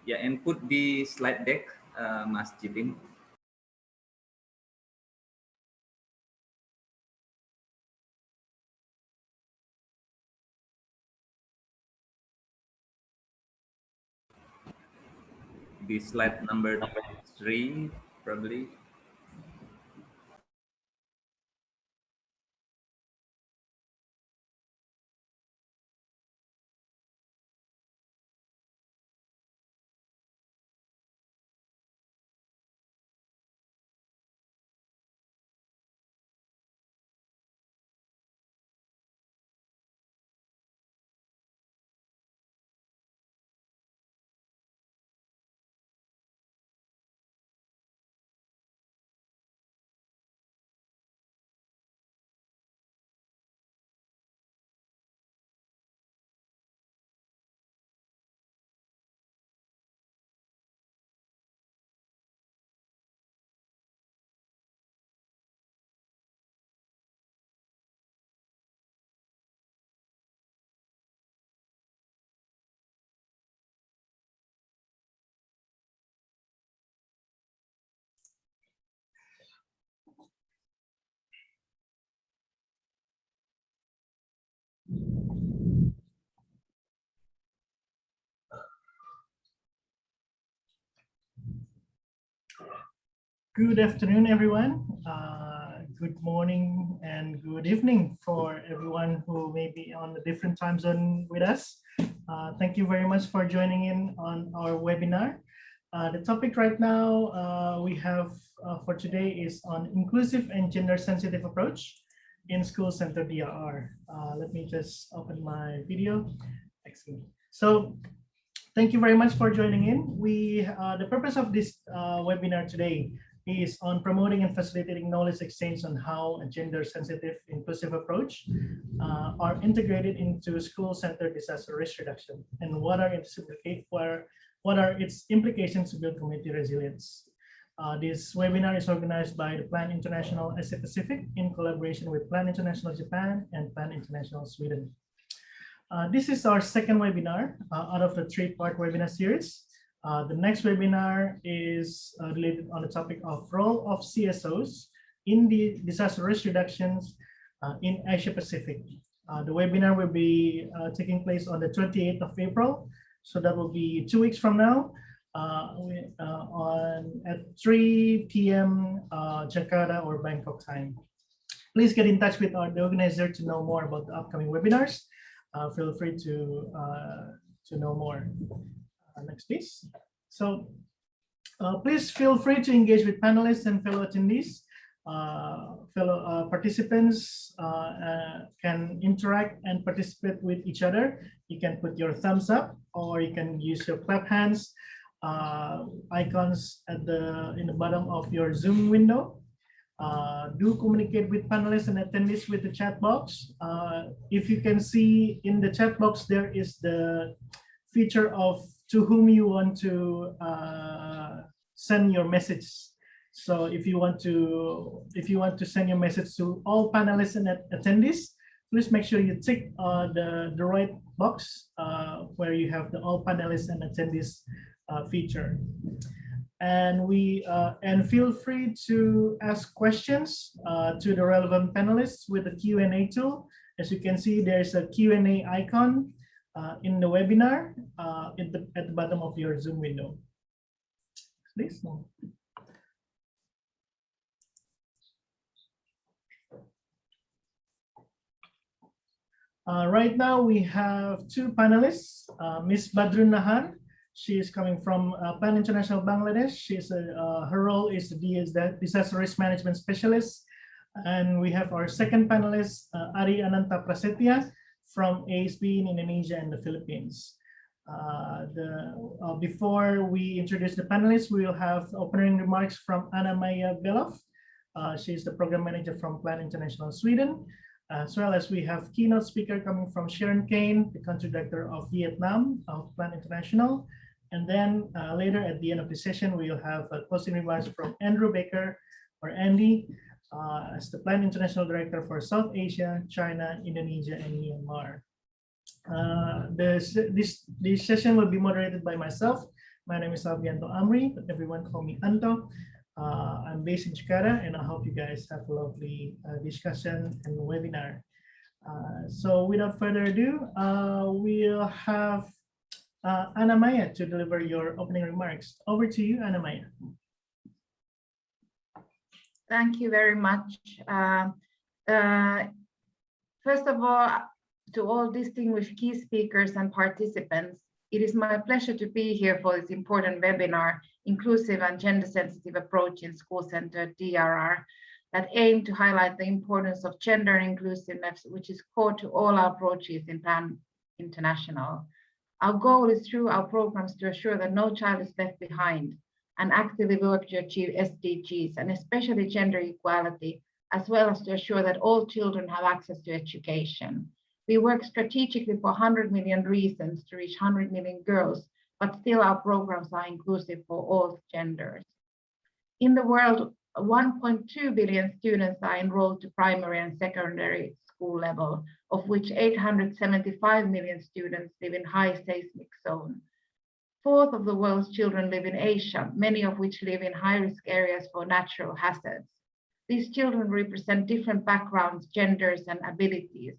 Yeah, and put the slide deck, Mas Jipin. The slide number 3, probably. Good afternoon, everyone. Good morning and good evening for everyone who may be on a different time zone with us. Thank you very much for joining in on our webinar. The topic right now we have for today is on inclusive and gender-sensitive approach in school-centered DRR. Let me just open my video. Excellent. So thank you very much for joining in. The purpose of this webinar today is on promoting and facilitating knowledge exchange on how a gender-sensitive inclusive approach are integrated into school-centered disaster risk reduction, and what are its implications to build community resilience. This webinar is organized by the Plan International Asia Pacific in collaboration with Plan International Japan and Plan International Sweden. This is our second webinar out of the 3-part webinar series. The next webinar is related on the topic of role of CSOs in the disaster risk reductions in Asia Pacific. The webinar will be taking place on the 28th of April. So that will be 2 weeks from now at 3 p.m. Jakarta or Bangkok time. Please get in touch with the organizer to know more about the upcoming webinars. Feel free to know more. Next, please. So please feel free to engage with panelists and fellow attendees. Fellow participants can interact and participate with each other. You can put your thumbs up, or you can use your clap hands icons in the bottom of your Zoom window. Do communicate with panelists and attendees with the chat box. If you can see in the chat box, there is the feature of to whom you want to send your message. So if you want to send your message to all panelists and attendees, please make sure you tick the right box where you have the all panelists and attendees feature. And feel free to ask questions to the relevant panelists with the Q&A tool. As you can see, there's a Q&A icon in the webinar at the bottom of your Zoom window. Please. Right now we have 2 panelists. Ms. Badrun Nahar. She is coming from Plan International Bangladesh. Her role is the disaster risk management specialist. And we have our second panelist, Ari Ananta Prasetya, from ASB in Indonesia and the Philippines. Before we introduce the panelists, we will have opening remarks from Anna Maya Belov. She is the program manager from Plan International Sweden, as well as we have keynote speaker coming from Sharon Kane, the country director of Vietnam of Plan International. And then later at the end of the session, we will have closing remarks from Andrew Baker, or Andy, as the Plan International Director for South Asia, China, Indonesia, and Myanmar. This session will be moderated by myself, My name is Albianto Amri, but everyone call me Anto. I'm based in Jakarta, and I hope you guys have a lovely discussion and webinar. So without further ado, we'll have Anna Maya to deliver your opening remarks. Over to you, Anna Maya. Thank you very much. First of all, to all distinguished key speakers and participants, it is my pleasure to be here for this important webinar, Inclusive and Gender-Sensitive Approach in School-Centered DRR, that aim to highlight the importance of gender inclusiveness, which is core to all our approaches in Plan International. Our goal is through our programs to assure that no child is left behind and actively work to achieve SDGs, and especially gender equality, as well as to assure that all children have access to education. We work strategically for 100 million reasons to reach 100 million girls, but still our programs are inclusive for all genders. In the world, 1.2 billion students are enrolled to primary and secondary school level, of which 875 million students live in high seismic zone. Fourth of the world's children live in Asia, many of which live in high-risk areas for natural hazards. These children represent different backgrounds, genders, and abilities.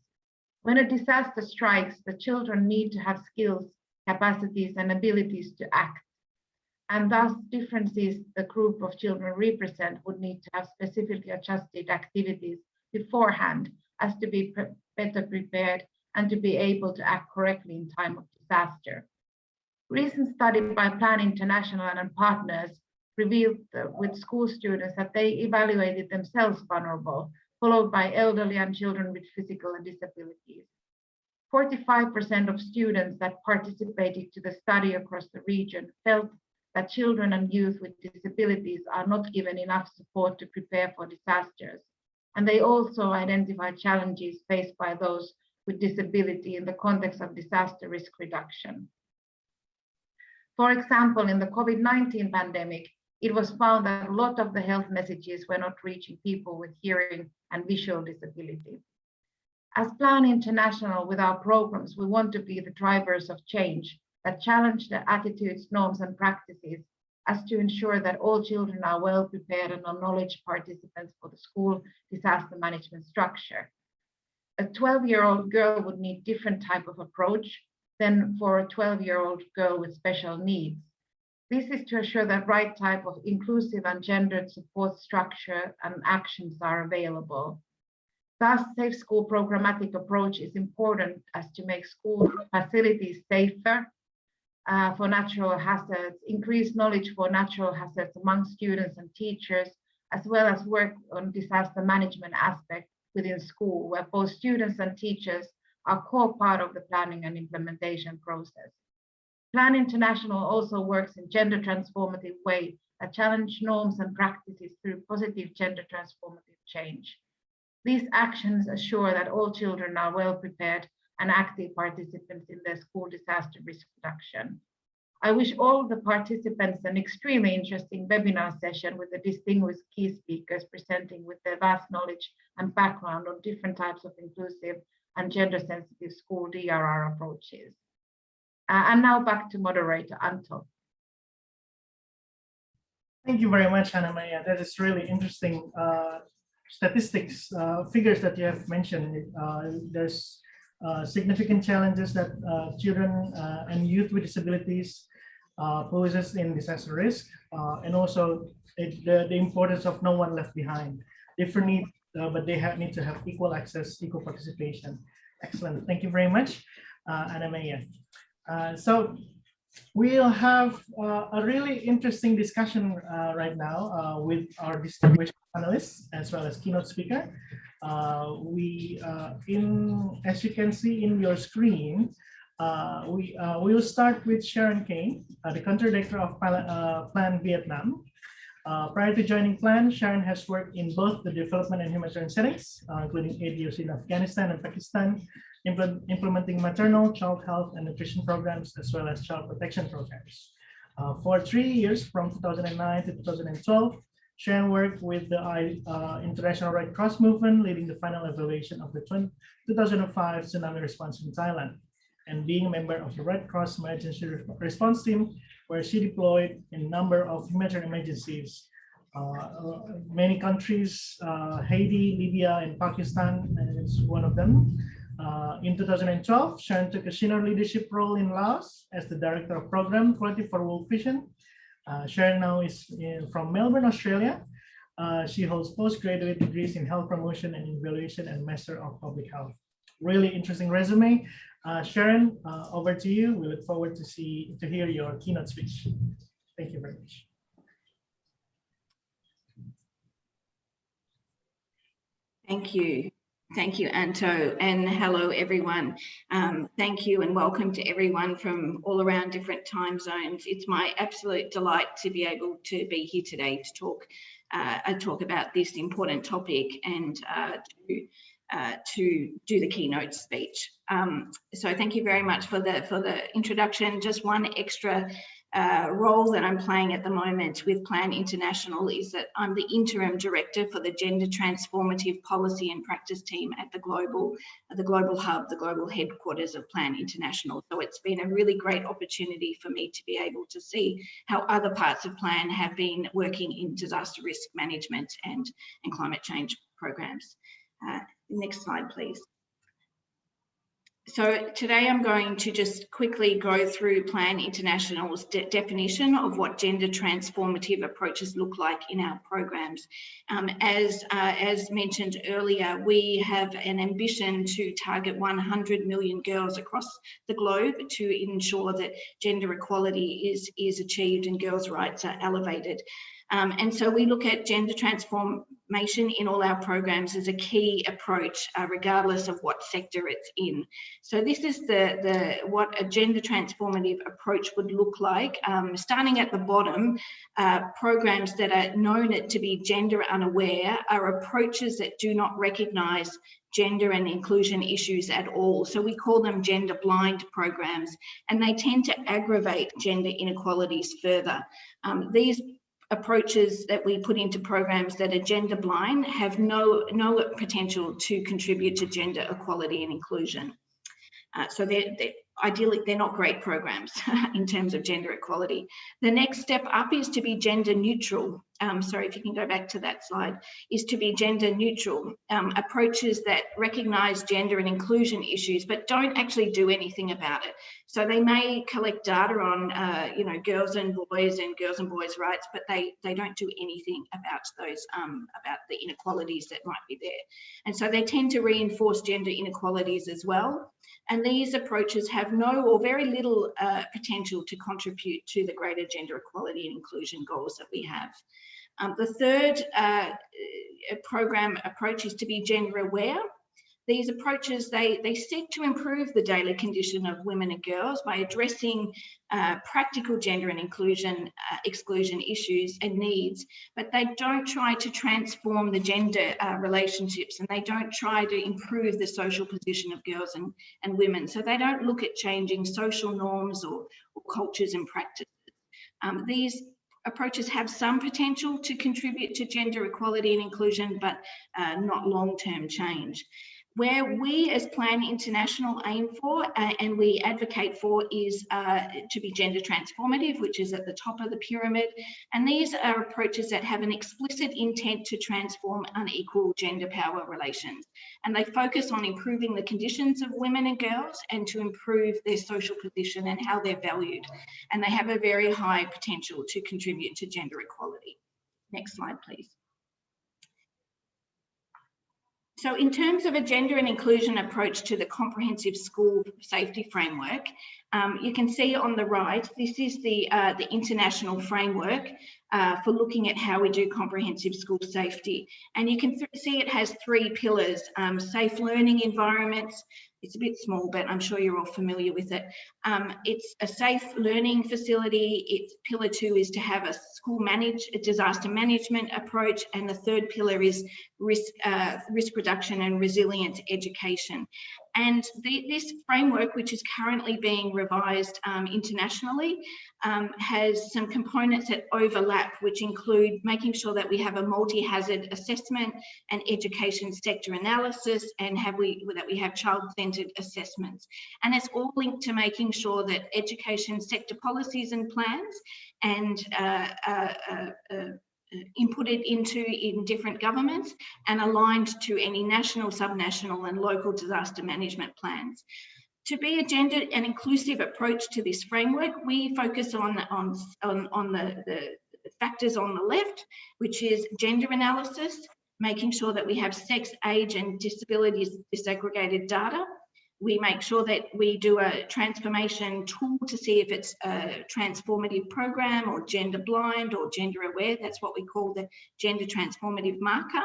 When a disaster strikes, the children need to have skills, capacities, and abilities to act. And thus, differences the group of children represent would need to have specifically adjusted activities beforehand as to be better prepared and to be able to act correctly in time of disaster. Recent study by Plan International and partners revealed with school students that they evaluated themselves vulnerable, followed by elderly and children with physical disabilities. 45% of students that participated to the study across the region felt that children and youth with disabilities are not given enough support to prepare for disasters. And they also identified challenges faced by those with disability in the context of disaster risk reduction. For example, in the COVID-19 pandemic, it was found that a lot of the health messages were not reaching people with hearing and visual disability. As Plan International, with our programs, we want to be the drivers of change that challenge the attitudes, norms, and practices as to ensure that all children are well prepared and knowledge participants for the school disaster management structure. A 12-year-old girl would need different type of approach than for a 12-year-old girl with special needs. This is to assure that right type of inclusive and gendered support structure and actions are available. Thus, Safe School programmatic approach is important as to make school facilities safer for natural hazards, increase knowledge for natural hazards among students and teachers, as well as work on disaster management aspect within school, where both students and teachers are core part of the planning and implementation process. Plan International also works in gender transformative way that challenge norms and practices through positive gender transformative change. These actions assure that all children are well prepared and active participants in their school disaster risk reduction. I wish all the participants an extremely interesting webinar session with the distinguished key speakers presenting with their vast knowledge and background on different types of inclusive and gender-sensitive school DRR approaches. And now back to moderator Anto. Thank you very much, Anna Maya. That is really interesting statistics, figures that you have mentioned. There's significant challenges that children and youth with disabilities poses in disaster risk, and also the importance of no one left behind. Different needs, but they need to have equal access, equal participation. Excellent. Thank you very much, Anna Maya. So we'll have a really interesting discussion right now with our distinguished panelists as well as keynote speaker. As you can see in your screen, we will start with Sharon Kane, the country director of Plan Vietnam. Prior to joining Plan, Sharon has worked in both the development and humanitarian settings, including ADOC in Afghanistan and Pakistan, implementing maternal, child health, and nutrition programs, as well as child protection programs. For 3 years, from 2009 to 2012, Sharon worked with the International Red Cross movement, leading the final evaluation of the 2005 tsunami response in Thailand. and being a member of the Red Cross Emergency Response Team, where she deployed in a number of humanitarian emergencies. Many countries, Haiti, Libya, and Pakistan is one of them. In 2012, Sharon took a senior leadership role in Laos as the Director of Program Quality for World Vision. Sharon now is from Melbourne, Australia. She holds postgraduate degrees in health promotion and evaluation and Master of Public Health. Really interesting resume. Sharon, over to you. We look forward to hear your keynote speech. Thank you very much. Thank you. Thank you, Anto, and hello, everyone. Thank you and welcome to everyone from all around different time zones. It's my absolute delight to be able to be here today to talk about this important topic and to do the keynote speech. So thank you very much for the introduction. Just one extra role that I'm playing at the moment with Plan International is that I'm the interim director for the Gender Transformative Policy and Practice team at the global hub, the global headquarters of Plan International. So it's been a really great opportunity for me to be able to see how other parts of Plan have been working in disaster risk management and climate change programs. Next slide, please. So today I'm going to just quickly go through Plan International's definition of what gender transformative approaches look like in our programs. As mentioned earlier, we have an ambition to target 100 million girls across the globe to ensure that gender equality is achieved and girls' rights are elevated. And so we look at gender transformation in all our programs as a key approach, regardless of what sector it's in. So this is what a gender transformative approach would look like. Starting at the bottom, programs that are known to be gender unaware are approaches that do not recognise gender and inclusion issues at all. So we call them gender blind programs, and they tend to aggravate gender inequalities further. These approaches that we put into programs that are gender blind have no potential to contribute to gender equality and inclusion. So ideally, they're not great programs in terms of gender equality. The next step up is to be gender neutral. Sorry, if you can go back to that slide, is to be gender neutral. Approaches that recognise gender and inclusion issues, but don't actually do anything about it. So they may collect data on, girls and boys' rights, but they don't do anything about those, about the inequalities that might be there. And so they tend to reinforce gender inequalities as well. And these approaches have no or very little potential to contribute to the greater gender equality and inclusion goals that we have. The third program approach is to be gender aware. These approaches, they seek to improve the daily condition of women and girls by addressing practical gender and exclusion issues and needs, but they don't try to transform the gender relationships, and they don't try to improve the social position of girls and women. So they don't look at changing social norms or cultures and practices. These approaches have some potential to contribute to gender equality and inclusion, but not long-term change. Where we as Plan International aim for and we advocate for is to be gender transformative, which is at the top of the pyramid. And these are approaches that have an explicit intent to transform unequal gender power relations. And they focus on improving the conditions of women and girls and to improve their social position and how they're valued. And they have a very high potential to contribute to gender equality. Next slide, please. So in terms of a gender and inclusion approach to the comprehensive school safety framework, you can see on the right, this is the international framework for looking at how we do comprehensive school safety. And you can see it has three pillars: safe learning environments. It's a bit small, but I'm sure you're all familiar with it. It's a safe learning facility. Pillar 2 is to have a disaster management approach. And the third pillar is risk reduction and resilience education. And this framework, which is currently being revised internationally, has some components that overlap, which include making sure that we have a multi-hazard assessment and education sector analysis, and that we have child-centred assessments. And it's all linked to making sure that education sector policies and plans and inputted into in different governments and aligned to any national, subnational and local disaster management plans. To be a gender and inclusive approach to this framework, we focus on the factors on the left, which is gender analysis, making sure that we have sex, age and disability disaggregated data. We make sure that we do a transformation tool to see if it's a transformative program or gender blind or gender aware. That's what we call the gender transformative marker.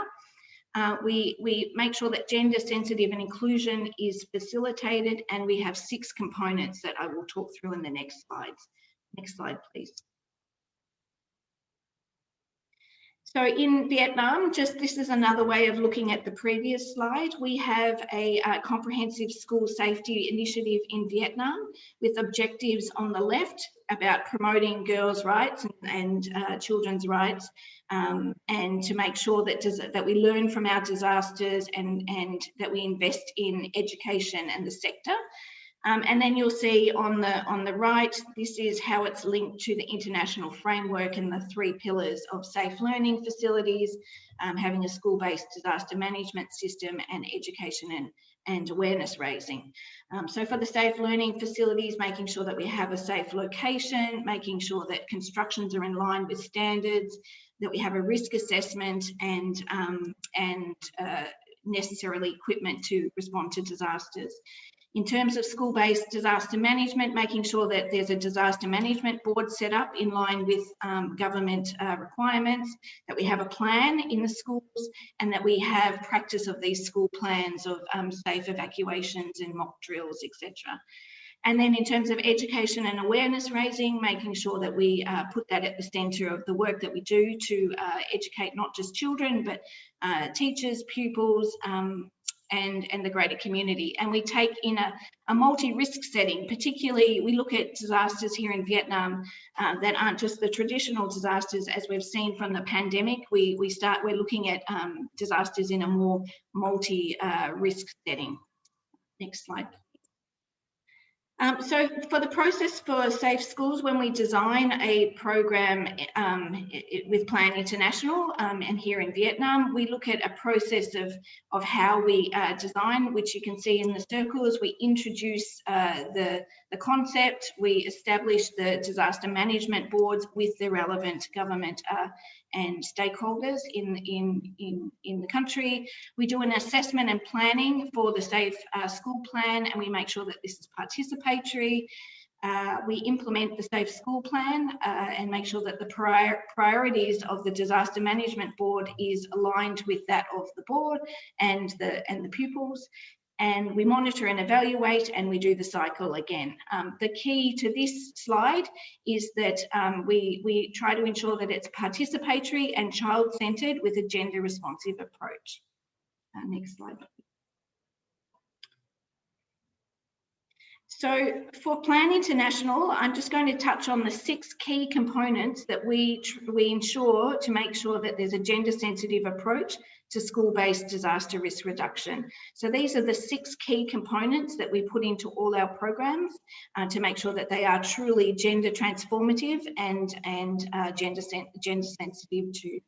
We make sure that gender sensitive and inclusion is facilitated, and we have 6 components that I will talk through in the next slides. Next slide, please. So in Vietnam, this is another way of looking at the previous slide. We have a comprehensive school safety initiative in Vietnam with objectives on the left about promoting girls' rights and children's rights, and to make sure that we learn from our disasters and that we invest in education and the sector. And then you'll see on the right, this is how it's linked to the international framework and the 3 pillars of safe learning facilities, having a school-based disaster management system, and education and awareness raising. So for the safe learning facilities, making sure that we have a safe location, making sure that constructions are in line with standards, that we have a risk assessment and necessarily equipment to respond to disasters. In terms of school-based disaster management, making sure that there's a disaster management board set up in line with government requirements, that we have a plan in the schools, and that we have practice of these school plans of safe evacuations and mock drills, etc. And then in terms of education and awareness raising, making sure that we put that at the centre of the work that we do to educate not just children, but teachers, pupils, and the greater community. And we take in a multi-risk setting, particularly we look at disasters here in Vietnam that aren't just the traditional disasters as we've seen from the pandemic. We're looking at disasters in a more multi-risk setting. Next slide. So for the process for Safe Schools, when we design a program with Plan International and here in Vietnam, we look at a process of how we design, which you can see in the circles. We introduce the concept, we establish the disaster management boards with the relevant government and stakeholders in the country. We do an assessment and planning for the Safe School Plan, and we make sure that this is participatory. We implement the Safe School Plan and make sure that the priorities of the Disaster Management Board is aligned with that of the board and the pupils. And we monitor and evaluate, and we do the cycle again. The key to this slide is that we try to ensure that it's participatory and child-centred with a gender-responsive approach. Next slide. So for Plan International, I'm just going to touch on the 6 key components that we ensure to make sure that there's a gender-sensitive approach to school-based disaster risk reduction. So these are the 6 key components that we put into all our programs to make sure that they are truly gender transformative and gender sensitive to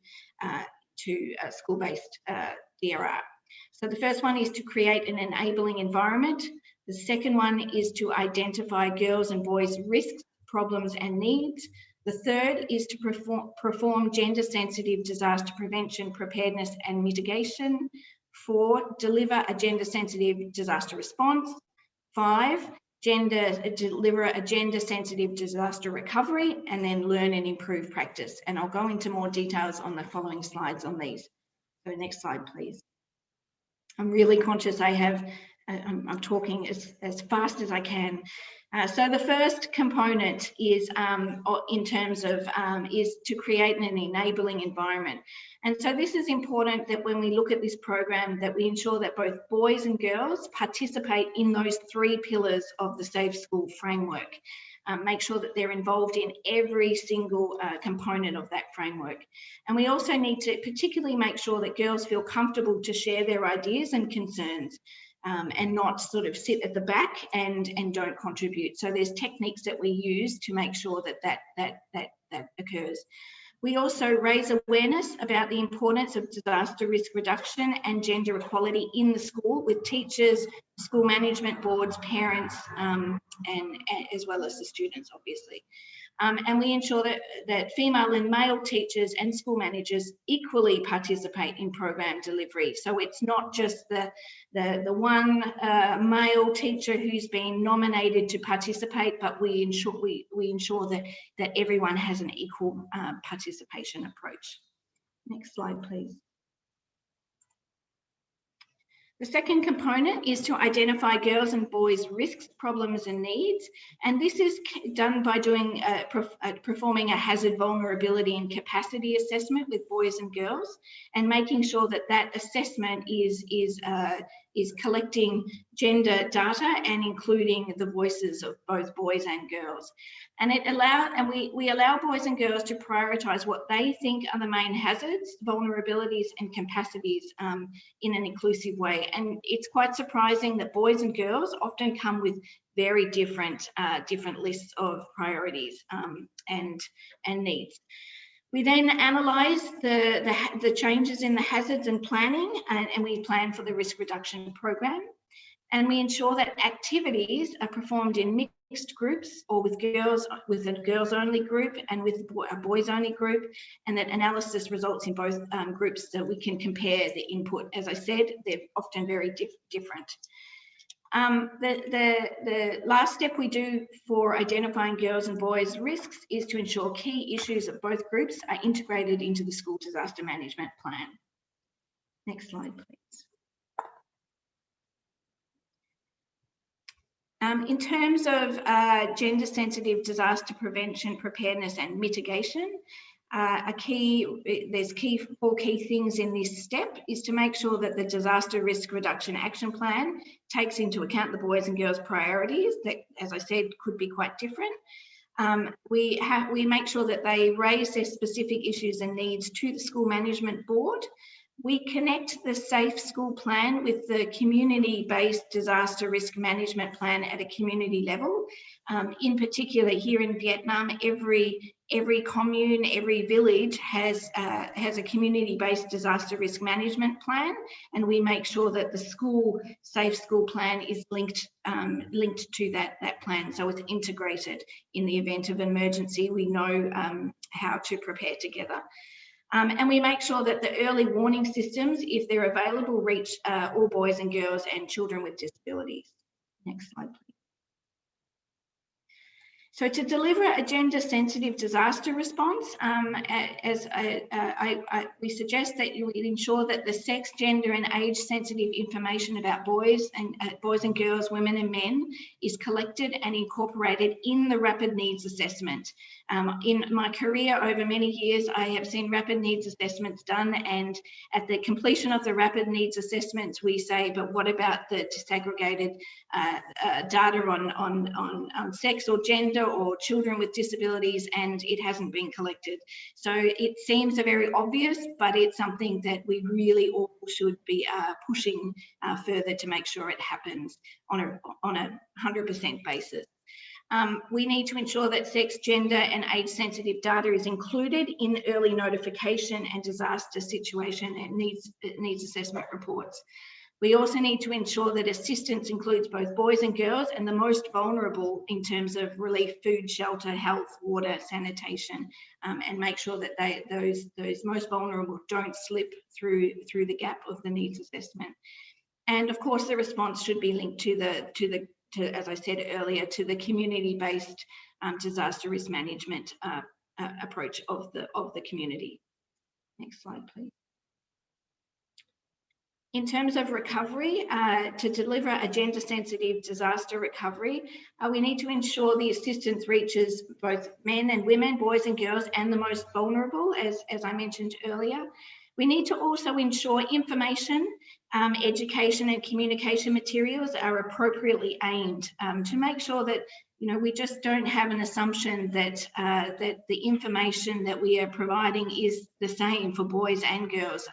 school-based DRR. So the first one is to create an enabling environment. The second one is to identify girls' and boys' risks, problems and needs. The third is to perform gender-sensitive disaster prevention, preparedness and mitigation. 4, deliver a gender-sensitive disaster response. 5, deliver a gender-sensitive disaster recovery, and then learn and improve practice. And I'll go into more details on the following slides on these. So next slide, please. I'm really conscious I have I'm talking as fast as I can. So the first component is in terms of is to create an enabling environment. And so this is important that when we look at this program, that we ensure that both boys and girls participate in those 3 pillars of the Safe School framework. Make sure that they're involved in every single component of that framework. And we also need to particularly make sure that girls feel comfortable to share their ideas and concerns. And not sort of sit at the back and don't contribute. So there's techniques that we use to make sure that occurs. We also raise awareness about the importance of disaster risk reduction and gender equality in the school with teachers, school management boards, parents, and as well as the students, obviously. And we ensure that female and male teachers and school managers equally participate in program delivery. So it's not just the one male teacher who's been nominated to participate, but we ensure that everyone has an equal participation approach. Next slide, please. The second component is to identify girls and boys' risks, problems and needs. And this is done by doing performing a hazard, vulnerability and capacity assessment with boys and girls, and making sure that that assessment is collecting gender data and including the voices of both boys and girls. And we allow boys and girls to prioritise what they think are the main hazards, vulnerabilities and capacities in an inclusive way. And it's quite surprising that boys and girls often come with very different lists of priorities and needs. We then analyse the changes in the hazards and planning, and we plan for the risk reduction program. And we ensure that activities are performed in mixed groups or with a girls only group and with a boys only group, and that analysis results in both groups so we can compare the input. As I said, they're often very different. The last step we do for identifying girls and boys' risks is to ensure key issues of both groups are integrated into the school disaster management plan. Next slide, please. In terms of gender-sensitive disaster prevention, preparedness and mitigation, there's four key things in this step is to make sure that the disaster risk reduction action plan takes into account the boys and girls priorities that, as I said, could be quite different. We make sure that they raise their specific issues and needs to the school management board. We connect the Safe School plan with the community-based disaster risk management plan at a community level. In particular, here in Vietnam, every commune, every village has a community-based disaster risk management plan, and we make sure that the Safe School plan is linked to that plan, so it's integrated. In the event of emergency, we know how to prepare together. And we make sure that the early warning systems, if they're available, reach all boys and girls and children with disabilities. Next slide, please. So to deliver a gender-sensitive disaster response, we suggest that you ensure that the sex, gender and age-sensitive information about boys and girls, women and men is collected and incorporated in the rapid needs assessment. In my career over many years, I have seen rapid needs assessments done, and at the completion of the rapid needs assessments, we say, but what about the disaggregated data on sex or gender or children with disabilities, and it hasn't been collected. So it seems very obvious, but it's something that we really all should be pushing further to make sure it happens on a 100% basis. We need to ensure that sex, gender and age-sensitive data is included in early notification and disaster situation and needs assessment reports. We also need to ensure that assistance includes both boys and girls and the most vulnerable in terms of relief, food, shelter, health, water, sanitation, and make sure that those most vulnerable don't slip through the gap of the needs assessment. And of course, the response should be linked to as I said earlier, to the community-based disaster risk management approach of the community. Next slide, please. In terms of recovery, to deliver a gender-sensitive disaster recovery, we need to ensure the assistance reaches both men and women, boys and girls, and the most vulnerable, as I mentioned earlier. We need to also ensure information, education and communication materials are appropriately aimed to make sure that we just don't have an assumption that that the information that we are providing is the same for boys and girls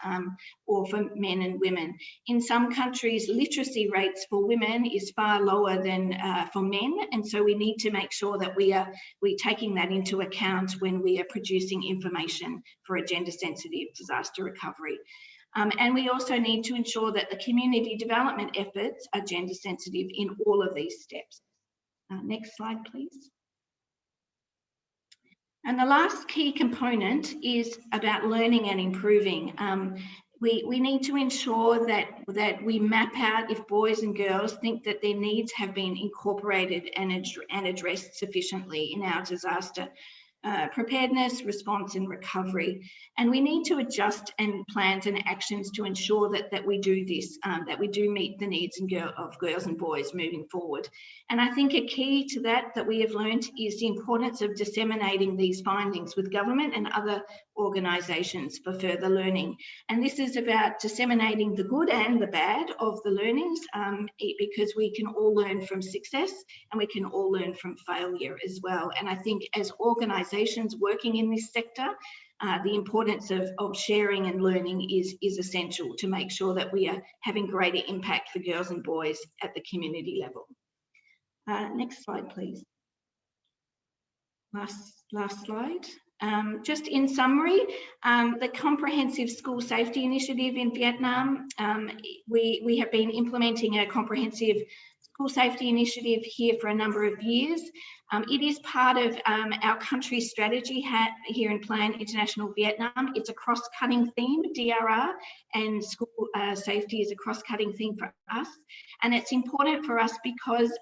or for men and women. In some countries, literacy rates for women is far lower than for men, and so we need to make sure that we're taking that into account when we are producing information for a gender-sensitive disaster recovery. And we also need to ensure that the community development efforts are gender-sensitive in all of these steps. Next slide, please. And the last key component is about learning and improving. We need to ensure that we map out if boys and girls think that their needs have been incorporated and addressed sufficiently in our disaster preparedness, response and recovery. And we need to adjust plans and actions to ensure that we do this, that we do meet the needs of girls and boys moving forward. And I think a key to that we have learned is the importance of disseminating these findings with government and other organisations for further learning. And this is about disseminating the good and the bad of the learnings because we can all learn from success and we can all learn from failure as well. And I think as organisations working in this sector, the importance of sharing and learning is essential to make sure that we are having greater impact for girls and boys at the community level. Next slide, please. Last slide. Just in summary, the Comprehensive School Safety Initiative in Vietnam, we have been implementing a comprehensive school safety initiative here for a number of years. It is part of our country's strategy here in Plan International Vietnam. It's a cross-cutting theme, DRR, and school safety is a cross-cutting theme for us. And it's important for us because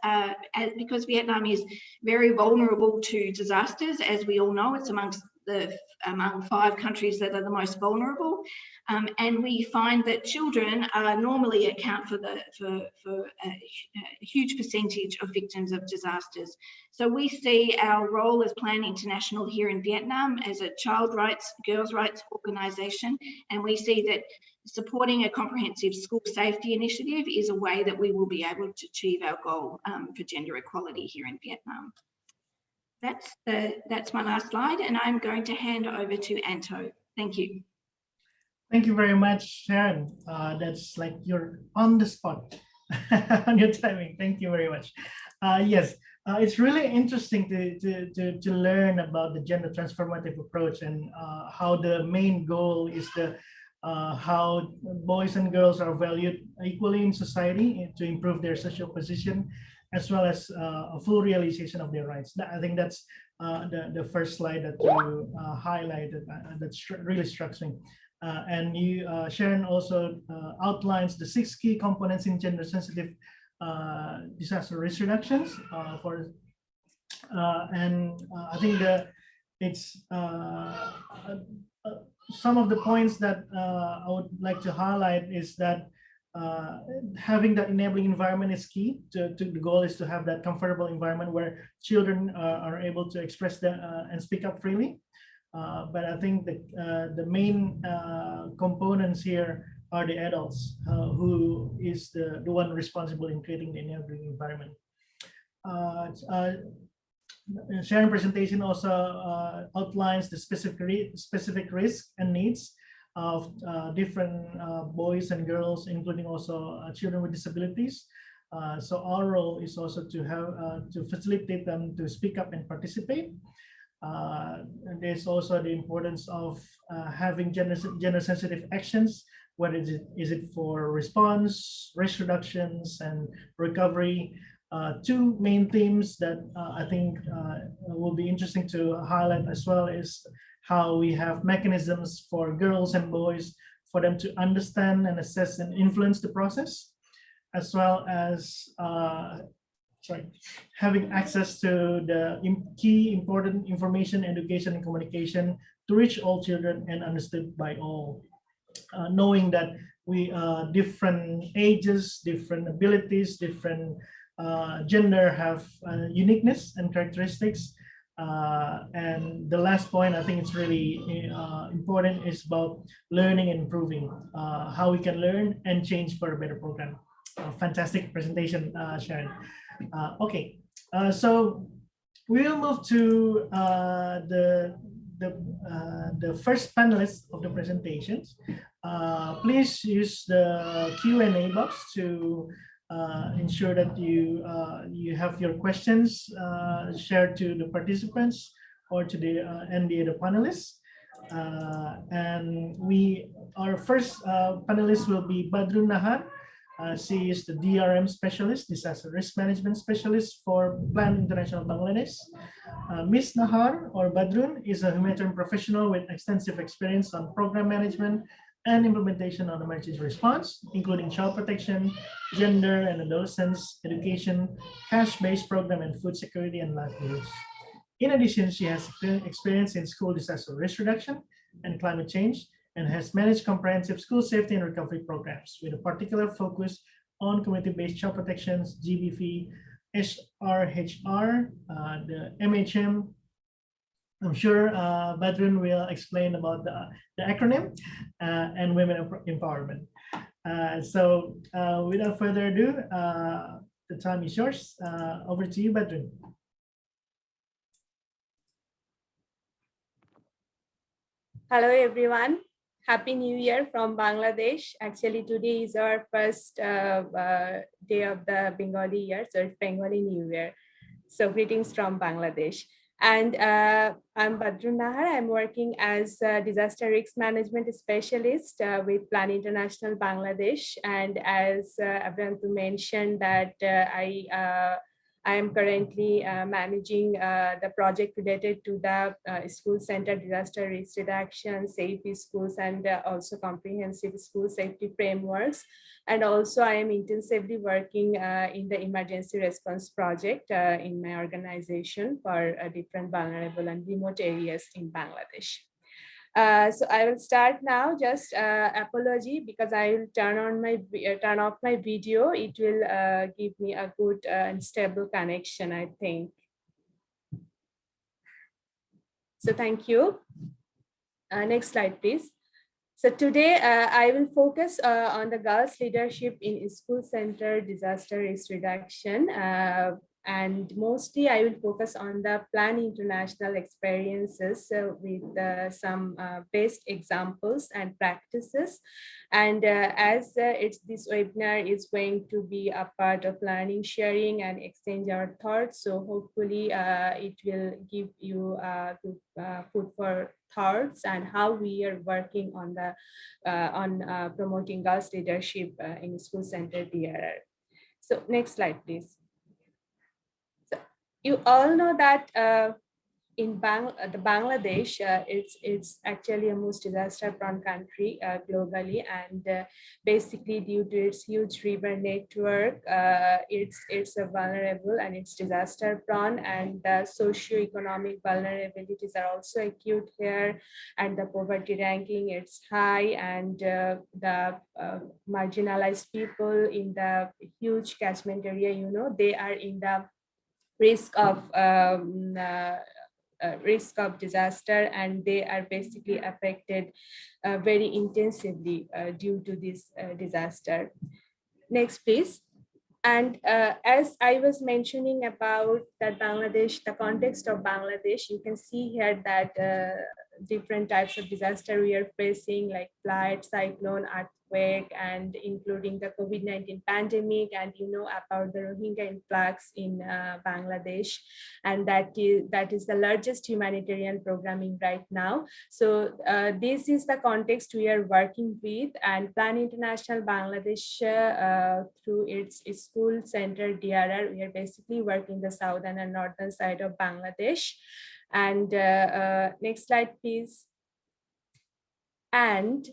Vietnam is very vulnerable to disasters. As we all know, it's among 5 countries that are the most vulnerable. And we find that children normally account for a huge percentage of victims of disasters. So we see our role as Plan International here in Vietnam as a child rights, girls' rights organisation, and we see that supporting a comprehensive school safety initiative is a way that we will be able to achieve our goal for gender equality here in Vietnam. That's my last slide, and I'm going to hand over to Anto. Thank you. Thank you very much, Sharon. That's like you're on the spot on your timing. Thank you very much. Yes, it's really interesting to learn about the gender transformative approach and how the main goal is how boys and girls are valued equally in society to improve their social position, as well as a full realization of their rights. I think that's the first slide that you highlighted. That's really struck me. And you, Sharon, also outlines the 6 key components in gender-sensitive disaster risk reductions. I think it's some of the points that I would like to highlight is that having that enabling environment is key. The goal is to have that comfortable environment where children are able to express and speak up freely. But I think the main components here are the adults, who is the one responsible in creating the enabling environment. Sharon's presentation also outlines the specific risks and needs of different boys and girls, including also children with disabilities. So our role is also to facilitate them to speak up and participate. There's also the importance of having gender-sensitive actions, whether is it for response, risk reductions, and recovery. 2 main themes that I think will be interesting to highlight as well is how we have mechanisms for girls and boys for them to understand and assess and influence the process, as well as having access to the key important information, education, and communication to reach all children and understood by all. knowing that we different ages, different abilities, different gender have uniqueness and characteristics. And the last point, I think it's really important, is about learning and improving, how we can learn and change for a better program. Fantastic presentation, Sharon. Okay, so we'll move to the first panelist of the presentations. Please use the Q&A box to ensure that you have your questions shared to the participants or to the and the other panelists. And our first panelist will be Badrun Nahar. She is the DRM specialist, disaster risk management specialist for Plan International Bangladesh. Ms. Nahar or Badrun is a humanitarian professional with extensive experience on program management and implementation on emergency response, including child protection, gender and adolescence, education, cash-based program, and food security and livelihoods. In addition, she has experience in school disaster risk reduction and climate change, and has managed comprehensive school safety and recovery programs with a particular focus on community-based child protections, GBV, SRHR, the MHM. I'm sure Badrun will explain about the acronym and women empowerment. So without further ado, the time is yours. Over to you, Badrun. Hello, everyone. Happy New Year from Bangladesh. Actually, today is our first day of the Bengali year, so it's Bengali New Year. So greetings from Bangladesh. And I'm Badrun Nahar. I'm working as a disaster risk management specialist with Plan International Bangladesh. And as Abrantu mentioned, that I am currently managing the project related to the school center disaster risk reduction, safe schools, and also comprehensive school safety frameworks. And also I am intensively working in the emergency response project in my organization for different vulnerable and remote areas in Bangladesh. So I will start now. Just apology because I will turn off my video. It will give me a good and stable connection, I think. So thank you. Next slide, please. So today I will focus on the girls' leadership in school center disaster risk reduction. And mostly I will focus on the Plan International experiences with some best examples and practices. And as this webinar is going to be a part of learning, sharing, and exchange our thoughts, so hopefully it will give you good food for thoughts and how we are working on the promoting girls' leadership in school center DRR. So next slide, please. You all know that in Bangladesh, it's actually a most disaster-prone country globally, and basically due to its huge river network, it's vulnerable and it's disaster-prone, and the socio-economic vulnerabilities are also acute here, and the poverty ranking it's high, and the marginalized people in the huge catchment area, they are in the risk of disaster, and they are basically affected very intensively due to this disaster. Next, please. And as I was mentioning about that the context of Bangladesh, you can see here that different types of disaster we are facing, like flood, cyclone, earthquake, and including the COVID-19 pandemic, and about the Rohingya influx in Bangladesh, and that is the largest humanitarian programming right now. So this is the context we are working with, and Plan International Bangladesh through its school center DRR, we are basically working the southern and northern side of Bangladesh. And next slide, please. And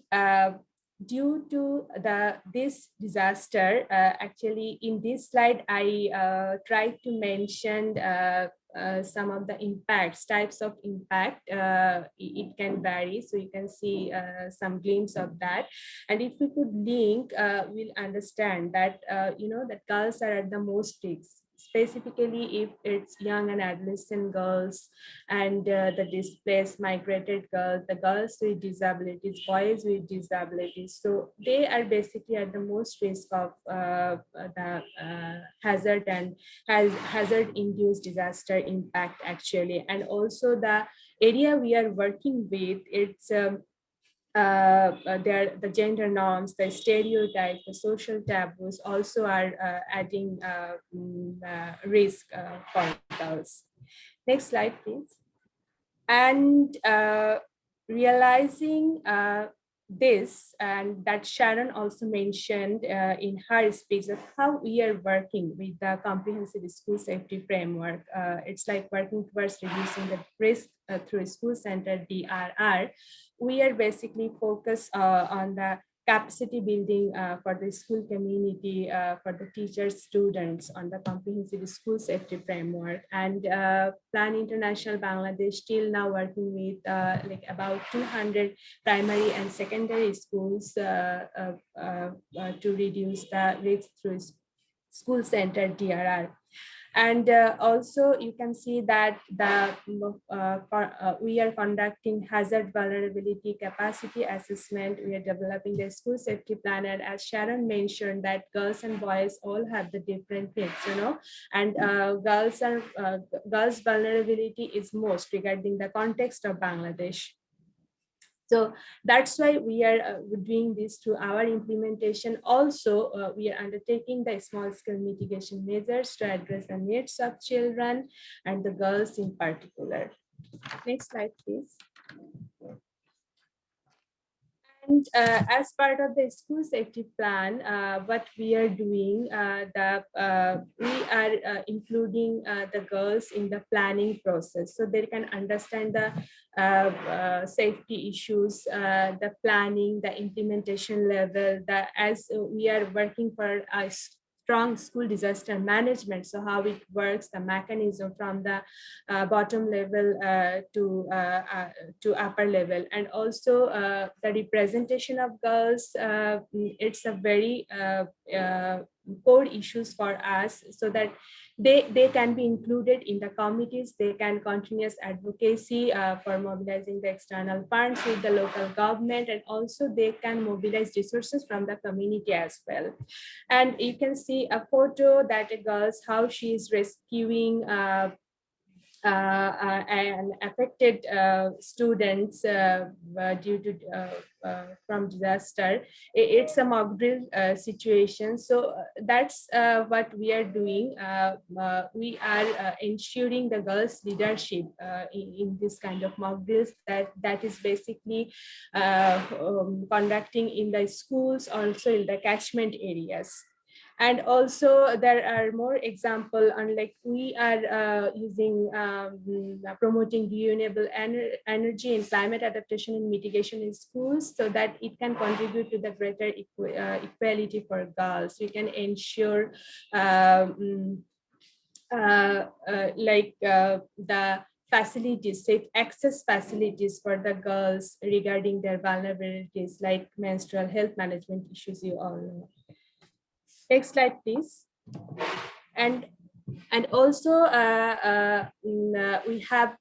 due to this disaster, actually in this slide, I tried to mention some of the impacts, types of impact. It can vary, so you can see some glimpse of that. And if we could link, we'll understand that that girls are at the most risk, specifically if it's young and adolescent girls, and the displaced migrated girls, the girls with disabilities, boys with disabilities. So they are basically at the most risk of the hazard and hazard induced disaster impact actually. And also the area we are working with, it's the gender norms, the stereotypes, the social taboos also are adding risk for girls. Next slide, please. And realizing this, and that Sharon also mentioned in her speech, of how we are working with the comprehensive school safety framework. It's like working towards reducing the risk through school center DRR. We are basically focused on the capacity building for the school community, for the teachers, students on the comprehensive school safety framework. And Plan International Bangladesh still now working with like about 200 primary and secondary schools to reduce the risk through school center DRR. And also you can see that we are conducting hazard vulnerability capacity assessment. We are developing the school safety plan, and as Sharon mentioned, that girls and boys all have the different needs, and girls vulnerability is most regarding the context of Bangladesh. So that's why we are doing this through our implementation. Also, we are undertaking the small scale mitigation measures to address the needs of children and the girls in particular. Next slide, please. And as part of the school safety plan, what we are doing, we are including the girls in the planning process, so they can understand the safety issues, the planning, the implementation level, as we are working for a strong school disaster management. So how it works, the mechanism from the bottom level to upper level. And also the representation of girls, it's a very core issues for us, so that they can be included in the committees. They can continuous advocacy for mobilizing the external funds with the local government, and also they can mobilize resources from the community as well. And you can see a photo that a girl's how she is rescuing and affected students due to from disaster. It's a mock drill situation. So that's what we are doing. We are ensuring the girls' leadership in this kind of mock drills. That is basically conducting in the schools, also in the catchment areas. And also there are more example, unlike we are using promoting renewable energy and climate adaptation and mitigation in schools, so that it can contribute to the greater equality for girls. We can ensure the facilities, safe access facilities for the girls regarding their vulnerabilities, like menstrual health management issues, you all know. Next slide, please. And also we have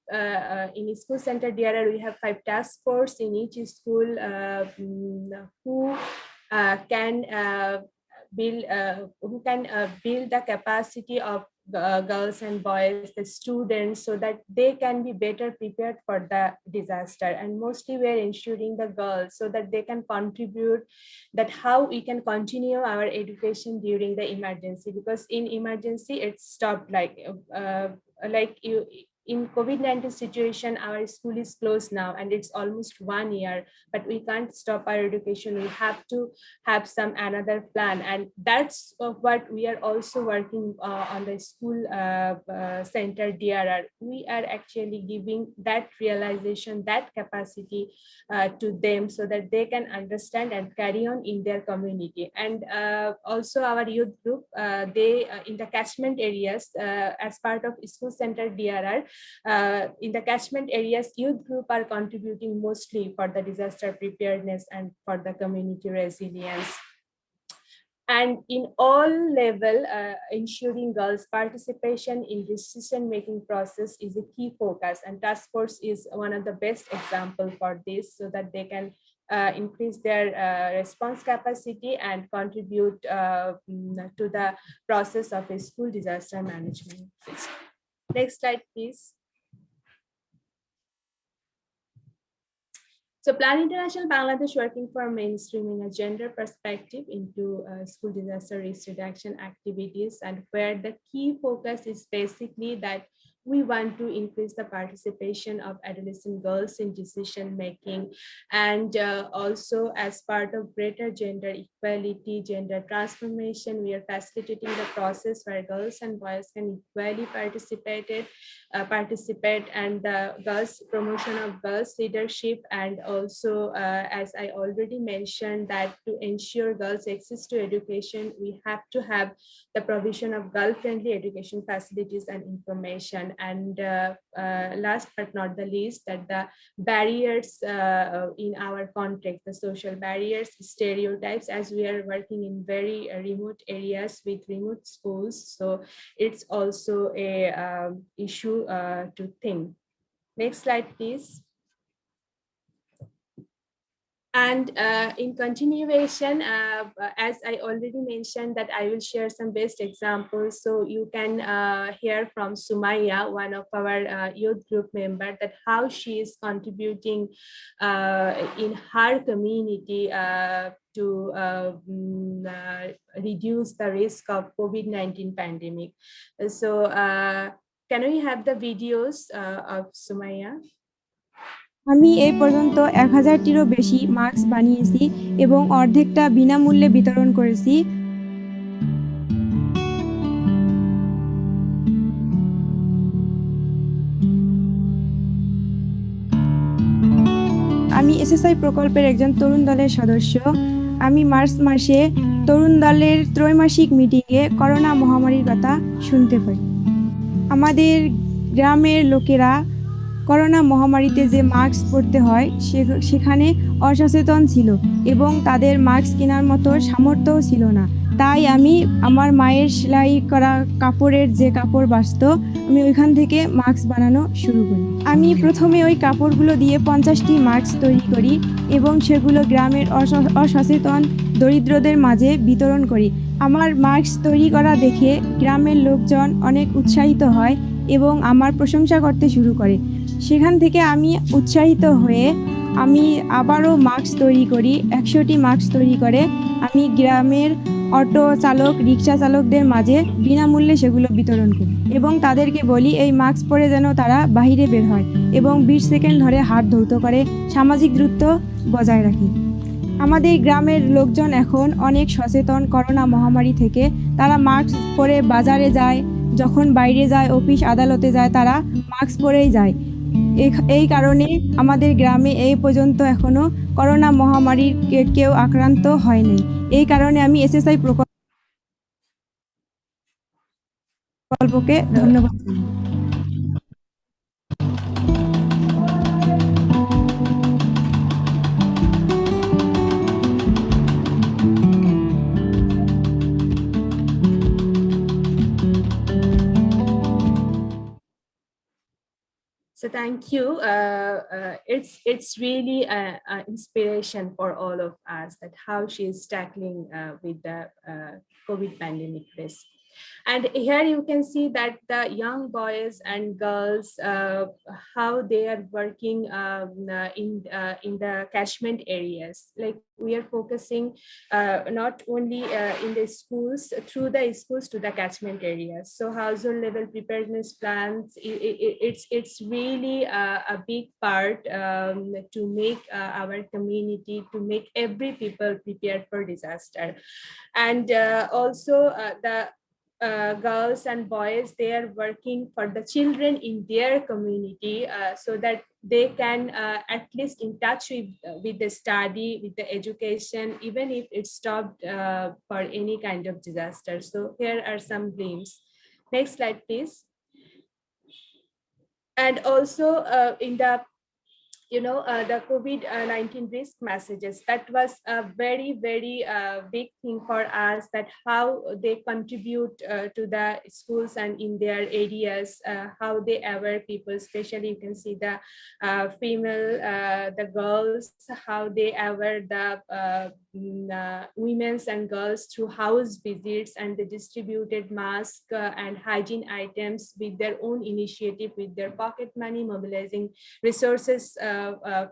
in school center DRR, we have 5 task force in each school who can build the capacity of girls and boys, the students, so that they can be better prepared for the disaster. And mostly we're ensuring the girls, so that they can contribute, that how we can continue our education during the emergency, because in emergency it's stopped, like in COVID-19 situation, our school is closed now and it's almost 1 year, but we can't stop our education. We have to have some another plan, and that's what we are also working on the school center DRR. We are actually giving that realization, that capacity to them so that they can understand and carry on in their community. And also our youth group, they in the catchment areas, as part of school center DRR, in the catchment areas, youth group are contributing mostly for the disaster preparedness and for the community resilience. And in all level, ensuring girls' participation in decision-making process is a key focus, and task force is one of the best example for this, so that they can increase their response capacity and contribute to the process of a school disaster management. Next slide, please. So Plan International Bangladesh working for mainstreaming a gender perspective into school disaster risk reduction activities, and where the key focus is basically that we want to increase the participation of adolescent girls in decision making, and also as part of greater gender equality, gender transformation, we are facilitating the process where girls and boys can equally participate, and the girls promotion of girls leadership, and also as I already mentioned, that to ensure girls access to education, we have to have the provision of girl-friendly education facilities and information. And last but not the least, that the barriers in our context, the social barriers, stereotypes, as we are working in very remote areas with remote schools, so it's also a issue to think. Next slide, please. And in continuation, as I already mentioned, that I will share some best examples. So you can hear from Sumaya, one of our youth group member, that how she is contributing in her community to reduce the risk of COVID-19 pandemic. So can we have the videos of Sumaya? আমি এই পর্যন্ত 1000টিরও বেশি mask বানিয়েছি এবং অর্ধেকটা বিনামূল্যে বিতরণ করেছি। আমি এসএসআই প্রকল্পের একজন তরুণ দলের সদস্য। আমি মার্চ মাসে তরুণ দলের ত্রৈমাসিক মিটিংয়ে করোনা মহামারীর কথা শুনতে পাই। আমাদের গ্রামের লোকেরা করোনা মহামারীতে যে মাস্ক পরতে হয় সেখানে অসচেতন ছিল এবং তাদের মাস্ক কেনার মতো সামর্থ্যও ছিল না। তাই আমি আমার মায়ের সেলাই করা কাপড়ের যে কাপড় বাঁচত, আমি ওইখান থেকে মাস্ক বানানো শুরু করি। আমি প্রথমে ওই কাপড়গুলো দিয়ে 50টি মাস্ক তৈরি করি এবং সেগুলো গ্রামের অসচেতন দরিদ্রদের মাঝে বিতরণ করি। আমার মাস্ক তৈরি করা দেখে গ্রামের লোকজন অনেক উৎসাহিত হয় এবং আমার প্রশংসা করতে শুরু করে। সেখান থেকে আমি উৎসাহিত হয়ে আমি আবারও মাস্ক তৈরি করি। 100টি মাস্ক তৈরি করে আমি গ্রামের অটো চালক, রিক্সা চালকদের মাঝে বিনামূল্যে সেগুলো বিতরণ করি এবং তাদেরকে বলি এই মাস্ক পরে যেন তারা বাইরে বের হয় এবং 20 সেকেন্ড ধরে হাত ধৌত করে সামাজিক দূরত্ব বজায় রাখি। আমাদের গ্রামের লোকজন এখন অনেক সচেতন করোনা মহামারী থেকে। তারা মাস্ক পরে বাজারে যায়, যখন বাইরে যায়, অফিস আদালতে যায়, তারা মাস্ক পরেই যায়। এই কারণে আমাদের গ্রামে এই পর্যন্ত এখনো করোনা মহামারীর কেউ আক্রান্ত হয়নি। এই কারণে আমি এসএসআই প্রকল্পকে ধন্যবাদ জানাই। So thank you. It's really an inspiration for all of us that how she is tackling with the COVID pandemic risk. And here you can see that the young boys and girls, how they are working in the catchment areas. Like we are focusing not only in the schools, through the schools to the catchment areas. So household level preparedness plans, it's really a big part to make our community, to make every people prepared for disaster. And also the girls and boys, they are working for the children in their community, so that they can at least in touch with the study, with the education, even if it's stopped for any kind of disaster. So here are some glimpses. Next slide, please. And also in the the COVID-19 risk messages, that was a very, very big thing for us, that how they contribute to the schools and in their areas, how they aware people, especially you can see the female, the girls, how they aware the women's and girls through house visits, and they distributed masks and hygiene items with their own initiative, with their pocket money, mobilizing resources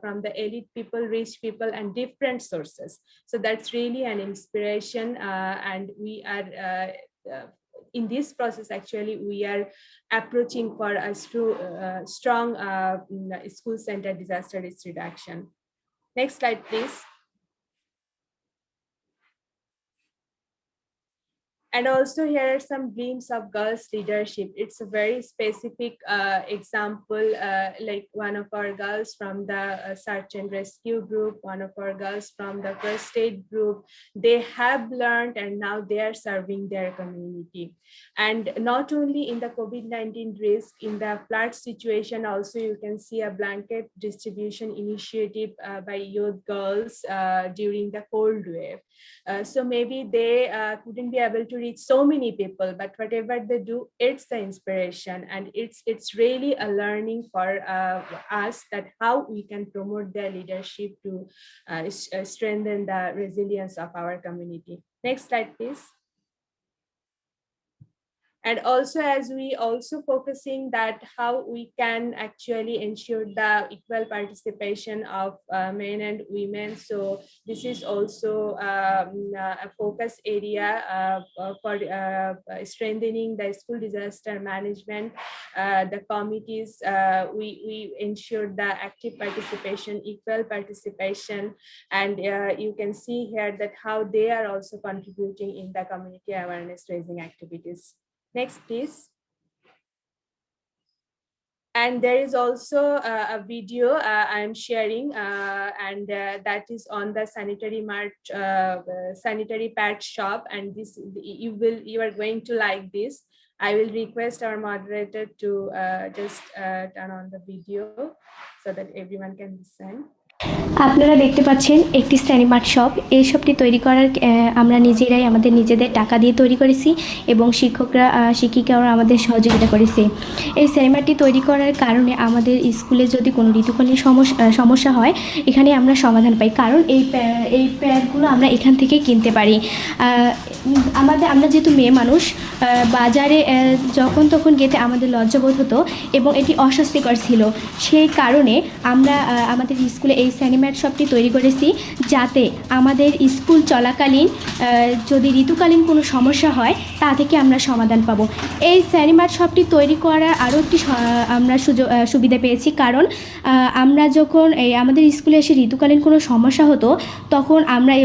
from the elite people, rich people, and different sources. So that's really an inspiration, and we are in this process, actually we are approaching for a strong school center disaster risk reduction. Next slide, please. And also here are some glimpses of girls leadership. It's a very specific example, like one of our girls from the search and rescue group, one of our girls from the first aid group. They have learned and now they are serving their community. And not only in the COVID-19 risk, in the flood situation also, you can see a blanket distribution initiative by youth girls during the cold wave. So maybe they couldn't be able to reach so many people, but whatever they do, it's the inspiration, and it's really a learning for us, that how we can promote their leadership to strengthen the resilience of our community. Next slide, please. And also, as we also focusing that how we can actually ensure the equal participation of men and women. So this is also a focus area for strengthening the school disaster management. The committees, we ensure the active participation, equal participation, and you can see here that how they are also contributing in the community awareness raising activities. Next, please. And there is also a video I'm sharing, and that is on the sanitary pad shop. And this you are going to like this. I will request our moderator to just turn on the video so that everyone can listen. আপনারা দেখতে পাচ্ছেন একটি স্যানিমার্ট shop. এই শপটি তৈরি করার আমরা নিজেরাই আমাদের নিজেদের টাকা দিয়ে তৈরি করেছি এবং শিক্ষিকারা আমাদের সহযোগিতা করেছে। এই স্যানিমার্টটি তৈরি করার কারণে আমাদের স্কুলে যদি কোনো ঋতুকালীন সমস্যা হয়, এখানে আমরা সমাধান পাই, কারণ এই প্যাডগুলো আমরা এখান থেকে কিনতে পারি। আমরা যেহেতু মেয়ে মানুষ, বাজারে যখন তখন যেতে আমাদের লজ্জাবোধ হতো এবং এটি অস্বস্তিকর ছিল। সেই কারণে আমরা আমাদের স্কুলে এই স্যানিমার্ট শপটি তৈরি করেছি, যাতে আমাদের স্কুল চলাকালীন যদি ঋতুকালীন কোনো সমস্যা হয় তা থেকে আমরা সমাধান পাবো। এই স্যানিমার্ট শপটি তৈরি করার আরও একটি আমরা সুবিধা পেয়েছি, কারণ আমরা যখন আমাদের স্কুলে এসে ঋতুকালীন কোনো সমস্যা হতো, তখন আমরা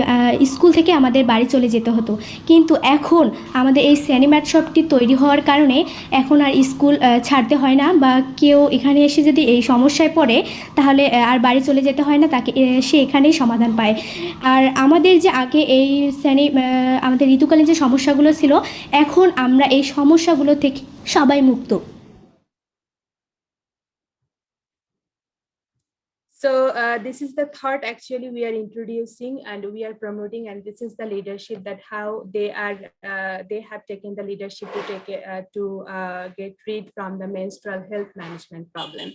স্কুল থেকে আমাদের বাড়ি চলে যেতে হতো। কিন্তু এখন আমাদের এই স্যানিমার্ট শপটি তৈরি হওয়ার কারণে এখন আর স্কুল ছাড়তে হয় না, বা কেউ এখানে এসে যদি এই সমস্যায় পড়ে তাহলে আর বাড়ি চলে যেতে হয় না, তাকে সে এখানেই সমাধান পায়। আর আমাদের যে আগে এই আমাদের ঋতুকালীন যে সমস্যাগুলো ছিল, এখন আমরা এই সমস্যাগুলো থেকে সবাই মুক্ত। So this is the thought actually we are introducing and we are promoting, and this is the leadership, that how they have taken the leadership to get rid from the menstrual health management problem.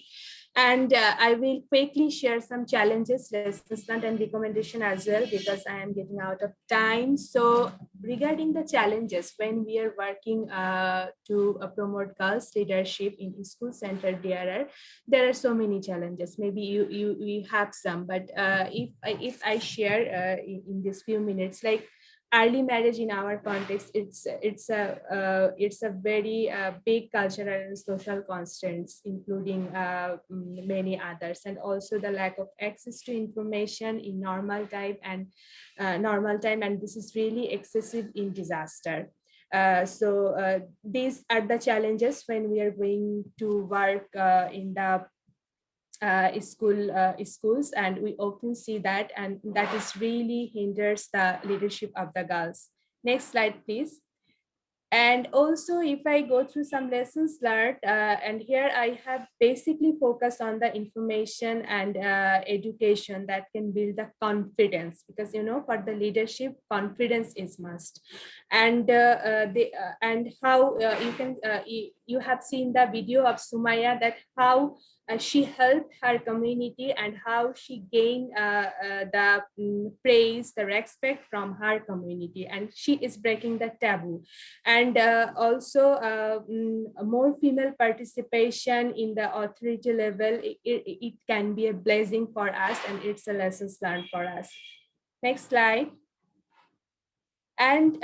And I will quickly share some challenges, lessons learned, and recommendation as well, because I am getting out of time. So regarding the challenges when we are working to promote girls leadership in school-centered DRR, there are so many challenges. Maybe you have some, but if I share in these few minutes, like early marriage in our context, it's a very big cultural and social constraints, including many others, and also the lack of access to information in normal time, and this is really excessive in disaster. So these are the challenges when we are going to work in the schools, and we often see that, and that is really hinders the leadership of the girls. Next slide, please. And also, if I go through some lessons learned, and here I have basically focused on the information and education that can build the confidence, because for the leadership, confidence is must. And and how you have seen the video of Sumaya, that how she helped her community and how she gained the praise, the respect from her community, and she is breaking the taboo. And also more female participation in the authority level, it can be a blessing for us, and it's a lesson learned for us. Next slide. And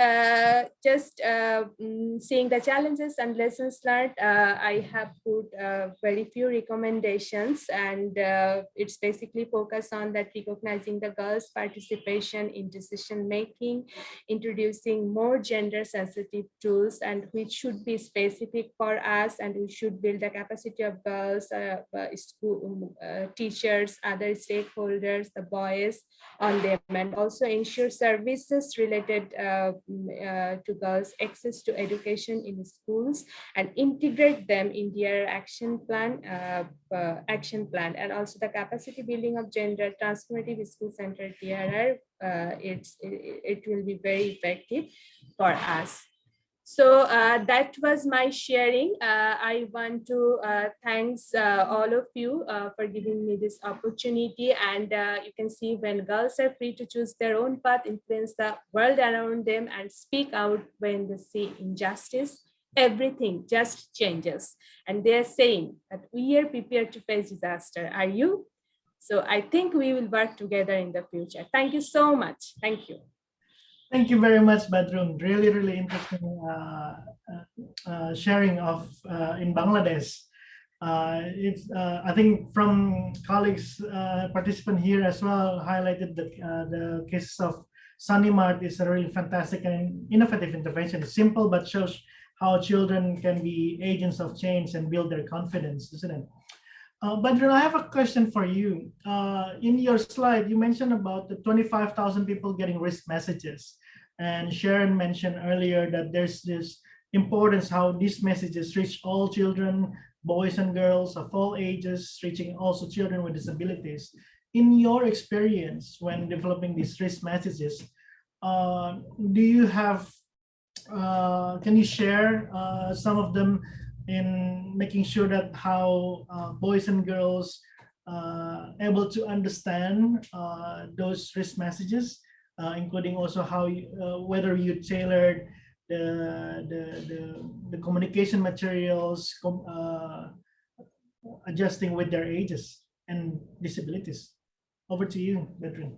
just seeing the challenges and lessons learned, I have put very few recommendations, and it's basically focused on that recognizing the girls' participation in decision making, introducing more gender sensitive tools, and which should be specific for us, and we should build the capacity of girls, school teachers, other stakeholders, the boys on them, and also ensure services related to girls' access to education in schools, and integrate them in their action plan, and also the capacity building of gender transformative school-centered DRR. It will be very effective for us. So that was my sharing. I want to thanks all of you for giving me this opportunity. And you can see, when girls are free to choose their own path, influence the world around them, and speak out when they see injustice, everything just changes. And they're saying that we are prepared to face disaster. Are you? So I think we will work together in the future. Thank you so much. Thank you. Thank you very much, Badrun. Really, really interesting sharing of in Bangladesh. I think from colleagues, participant here as well, highlighted that the case of Sunny Mart is a really fantastic and innovative intervention. It's simple, but shows how children can be agents of change and build their confidence, isn't it? Badrun, I have a question for you. In your slide, you mentioned about the 25,000 people getting risk messages. And Sharon mentioned earlier that there's this importance how these messages reach all children, boys and girls of all ages, reaching also children with disabilities. In your experience when developing these risk messages, do you have, can you share some of them in making sure that how boys and girls able to understand those risk messages, including also how whether you tailored the communication materials, adjusting with their ages and disabilities? Over to you, Badrun.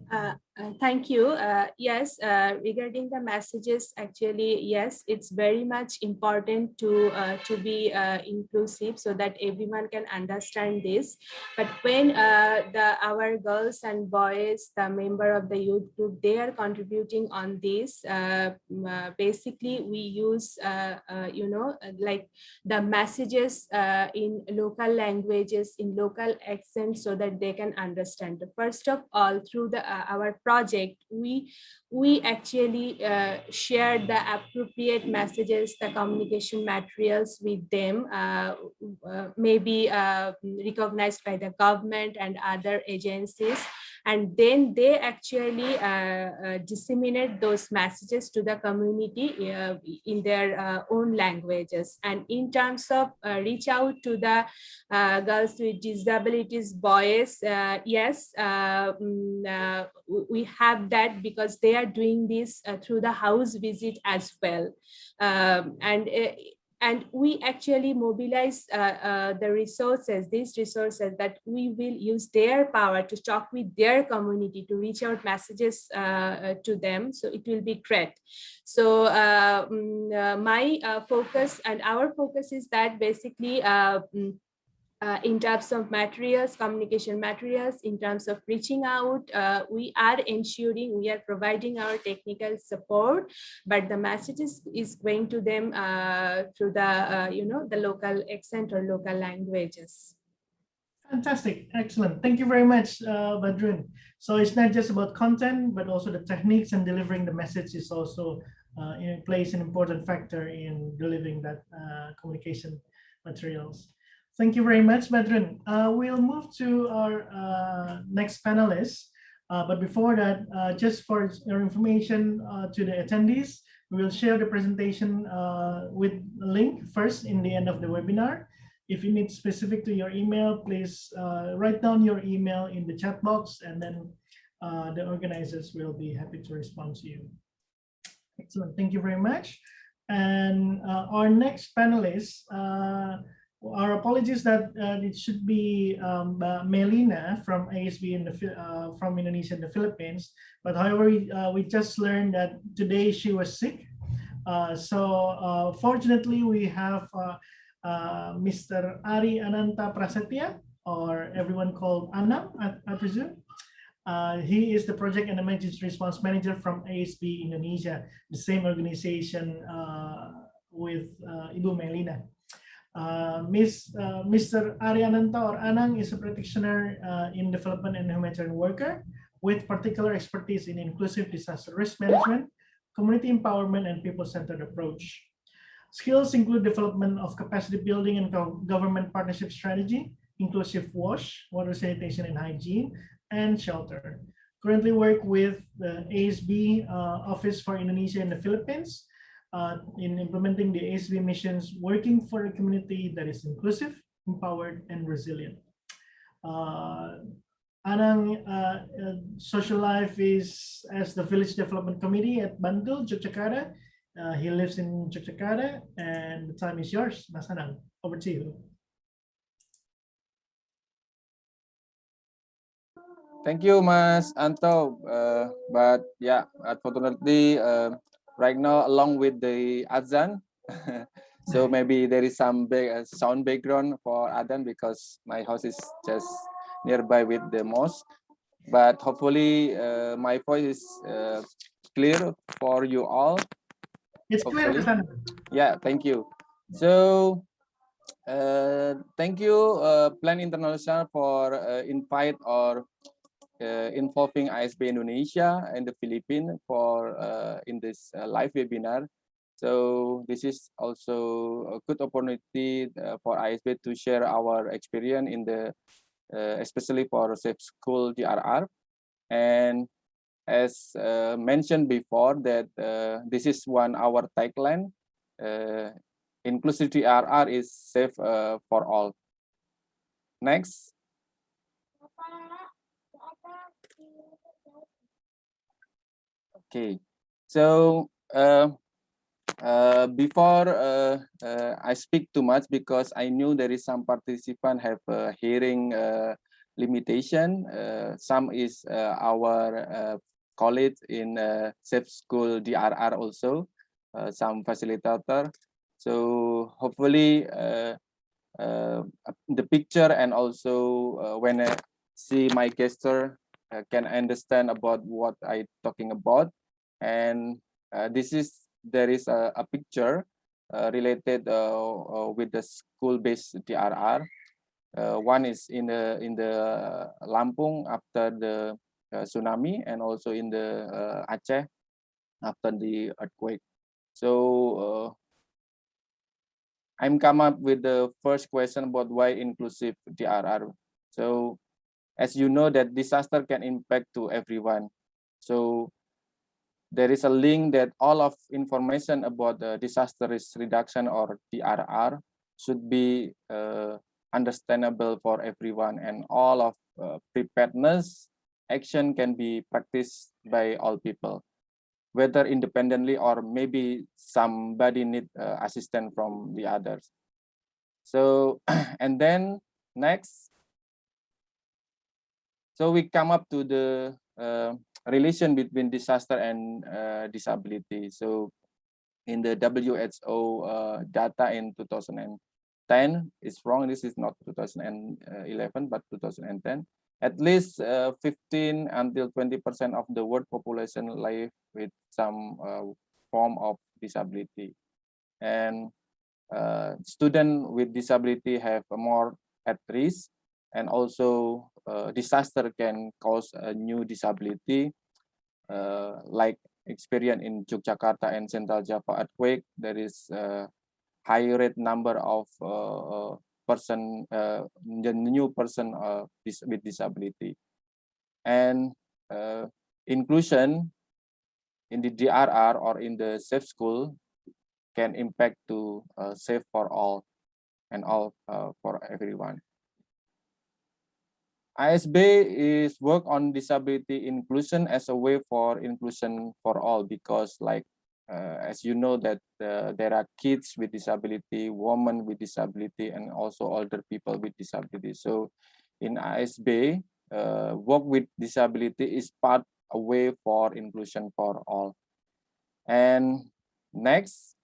Thank you. Yes, regarding the messages, actually, yes, it's very much important to be inclusive so that everyone can understand this. But when our girls and boys, the member of the youth group, they are contributing on this, basically we use, like the messages in local languages, in local accents, so that they can understand. First of all, through our project, we actually share the appropriate messages, the communication materials with them, maybe recognized by the government and other agencies. and then they actually disseminate those messages to the community in their own languages. And in terms of reach out to the girls with disabilities, boys, yes, we have that, because they are doing this through the house visit as well. And we actually mobilize the resources, these resources, that we will use their power to talk with their community, to reach out messages to them. So it will be great. So my focus and our focus is that basically in terms of materials, communication materials, in terms of reaching out, we are ensuring we are providing our technical support, but the messages is going to them through the the local accent or local languages. Fantastic, excellent. Thank you very much, Badrun. So it's not just about content, but also the techniques and delivering the message is also plays an important factor in delivering that communication materials. Thank you very much, Badrun. We'll move to our next panelist. But before that, just for your information to the attendees, we will share the presentation with a link first in the end of the webinar. If you need specific to your email, please write down your email in the chat box, and then the organizers will be happy to respond to you. Excellent, thank you very much. And our next panelist, our apologies that it should be Melina from ASB from Indonesia and the Philippines, but however, we just learned that today she was sick. So fortunately, we have Mr. Ari Ananta Prasetya, or everyone called Anam, I presume. He is the Project and Emergency Response Manager from ASB Indonesia, the same organization with Ibu Melina. Mr. Ari Ananta, or Anang, is a practitioner in development and humanitarian worker with particular expertise in inclusive disaster risk management, community empowerment, and people-centered approach. Skills include development of capacity building and government partnership strategy, inclusive WASH, water sanitation and hygiene, and shelter. Currently work with the ASB Office for Indonesia and the Philippines in implementing the ASB missions, working for a community that is inclusive, empowered, and resilient. Anang social life is as the Village Development Committee at Bantul, Yogyakarta. He lives in Yogyakarta, and the time is yours, Mas Anang. Over to you. Thank you, Mas Anto. But yeah, unfortunately, right now, along with the Azan, so maybe there is some sound background for Adhan because my house is just nearby with the mosque. But hopefully, my voice is clear for you all. It's clear, yeah, thank you. So, thank you, Plan International, for invite or involving ASB Indonesia and the Philippines for in this live webinar. So this is also a good opportunity for ASB to share our experience in the especially for Safe School DRR. And as mentioned before, that this is our tagline. Inclusive DRR is safe for all. Next. Okay, so before I speak too much, because I knew there is some participant have hearing limitation. Some is our colleagues in Safe School DRR also, some facilitator. So hopefully the picture and also when I see my gesture can understand about what I talking about. And there is a picture related with the school-based DRR. One is in the Lampung after the tsunami, and also in the Aceh after the earthquake. So I'm come up with the first question about why inclusive DRR. So as you know that disaster can impact to everyone. So there is a link that all of information about the disaster risk reduction or DRR should be understandable for everyone, and all of preparedness action can be practiced by all people, whether independently or maybe somebody need assistance from the others. So and then next, so we come up to the relation between disaster and disability. So in the WHO data in 2010, it's wrong, this is not 2011 but 2010, at least 15 until 20% of the world population live with some form of disability, and students with disability have more at risk, and also disaster can cause a new disability, like experience in Yogyakarta and Central Java earthquake. There is a high rate number of the new person with disability, and inclusion in the DRR or in the safe school can impact to safe for all and all for everyone. ISB is work on disability inclusion as a way for inclusion for all, because like as you know that there are kids with disability, women with disability, and also older people with disability. So in ISB, work with disability is part a way for inclusion for all. And next,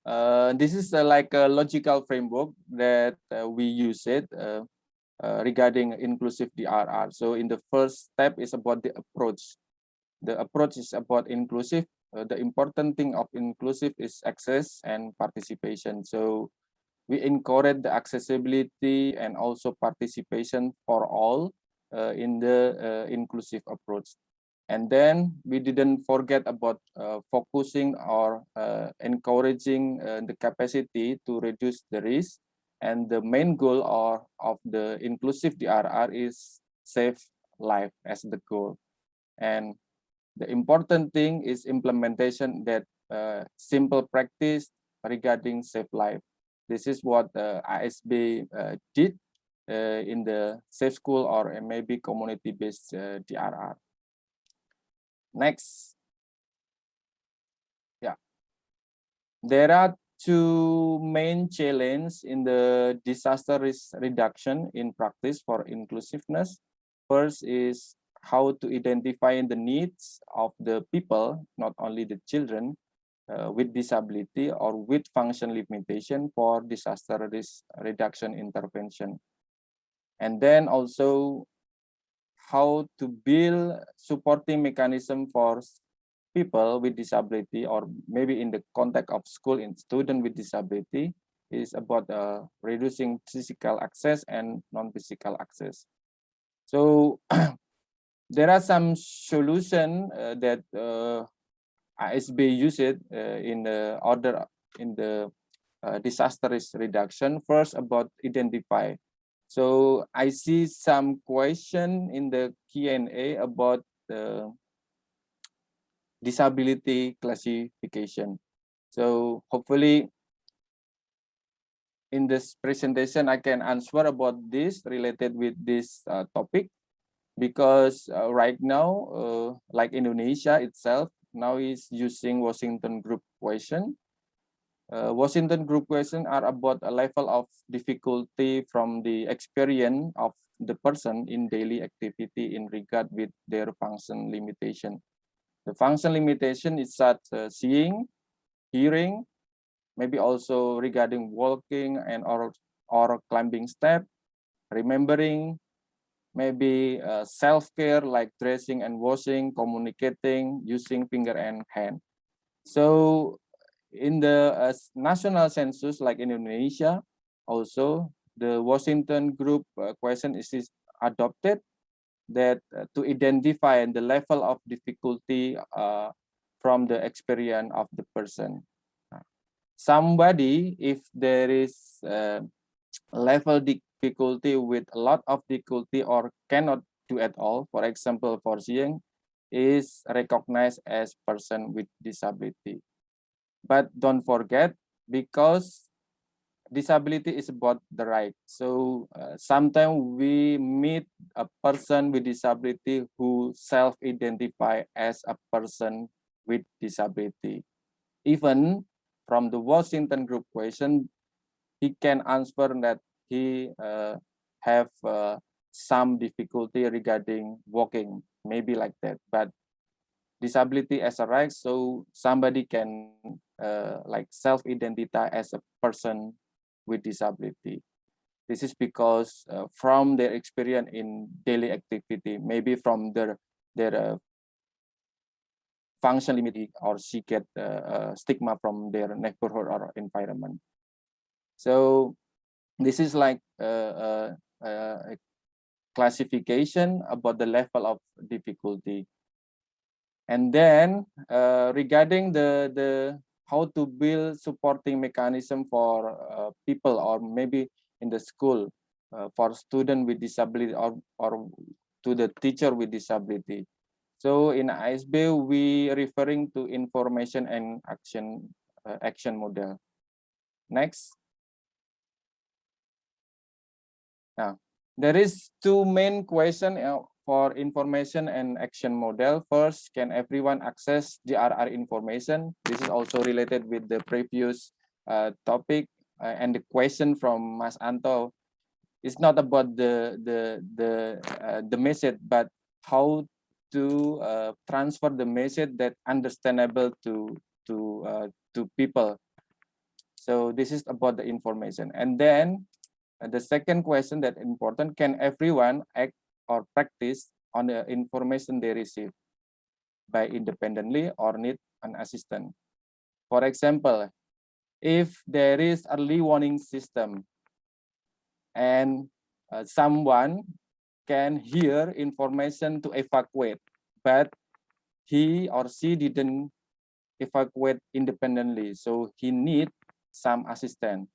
this is like a logical framework that we use it regarding inclusive DRR. So in the first step is about the approach. The approach is about inclusive. The important thing of inclusive is access and participation. So we encourage the accessibility and also participation for all in the inclusive approach. And then we didn't forget about focusing or encouraging the capacity to reduce the risk. And the main goal of the inclusive DRR is save life as the goal. And the important thing is implementation, that simple practice regarding save life. This is what ISB did in the safe school or maybe community-based DRR. Next. Yeah. There are two main challenges in the disaster risk reduction in practice for inclusiveness. First is how to identify the needs of the people, not only the children with disability or with function limitation for disaster risk reduction intervention. And then also how to build supporting mechanism for people with disability, or maybe in the context of school and student with disability, is about reducing physical access and non-physical access. So there are some solutions that ISB use it in the order in the disaster risk reduction. First, about identify. So I see some question in the Q&A about the disability classification. So hopefully in this presentation, I can answer about this related with this topic, because right now, like Indonesia itself, now is using Washington Group question. Washington Group questions are about a level of difficulty from the experience of the person in daily activity in regard with their function limitation. The function limitation is such seeing, hearing, maybe also regarding walking and or climbing step, remembering, maybe self-care like dressing and washing, communicating, using finger and hand. So in the national census like Indonesia, also the Washington Group question is adopted, that to identify the level of difficulty from the experience of the person. Somebody, if there is level difficulty with a lot of difficulty or cannot do at all, for example, for seeing, is recognized as person with disability. But don't forget, because disability is about the right. So sometimes we meet a person with disability who self-identify as a person with disability. Even from the Washington group question, he can answer that he have some difficulty regarding walking, maybe like that. But disability as a right, so somebody can like self-identify as a person with disability. This is because from their experience in daily activity, maybe from their function limit, or she get stigma from their neighborhood or environment. So this is like a classification about the level of difficulty. And then regarding the how to build supporting mechanism for people, or maybe in the school for student with disability, or to the teacher with disability. So in ISB, we referring to information and action model. Next. Now, there is two main questions for information and action model. First, can everyone access GRR information? This is also related with the previous topic, and the question from Mas Anto is not about the message, but how to transfer the message that understandable to people. So this is about the information. And then the second question that important, can everyone act or practice on the information they receive by independently or need an assistant? For example, if there is early warning system and someone can hear information to evacuate, but he or she didn't evacuate independently, so he need some assistance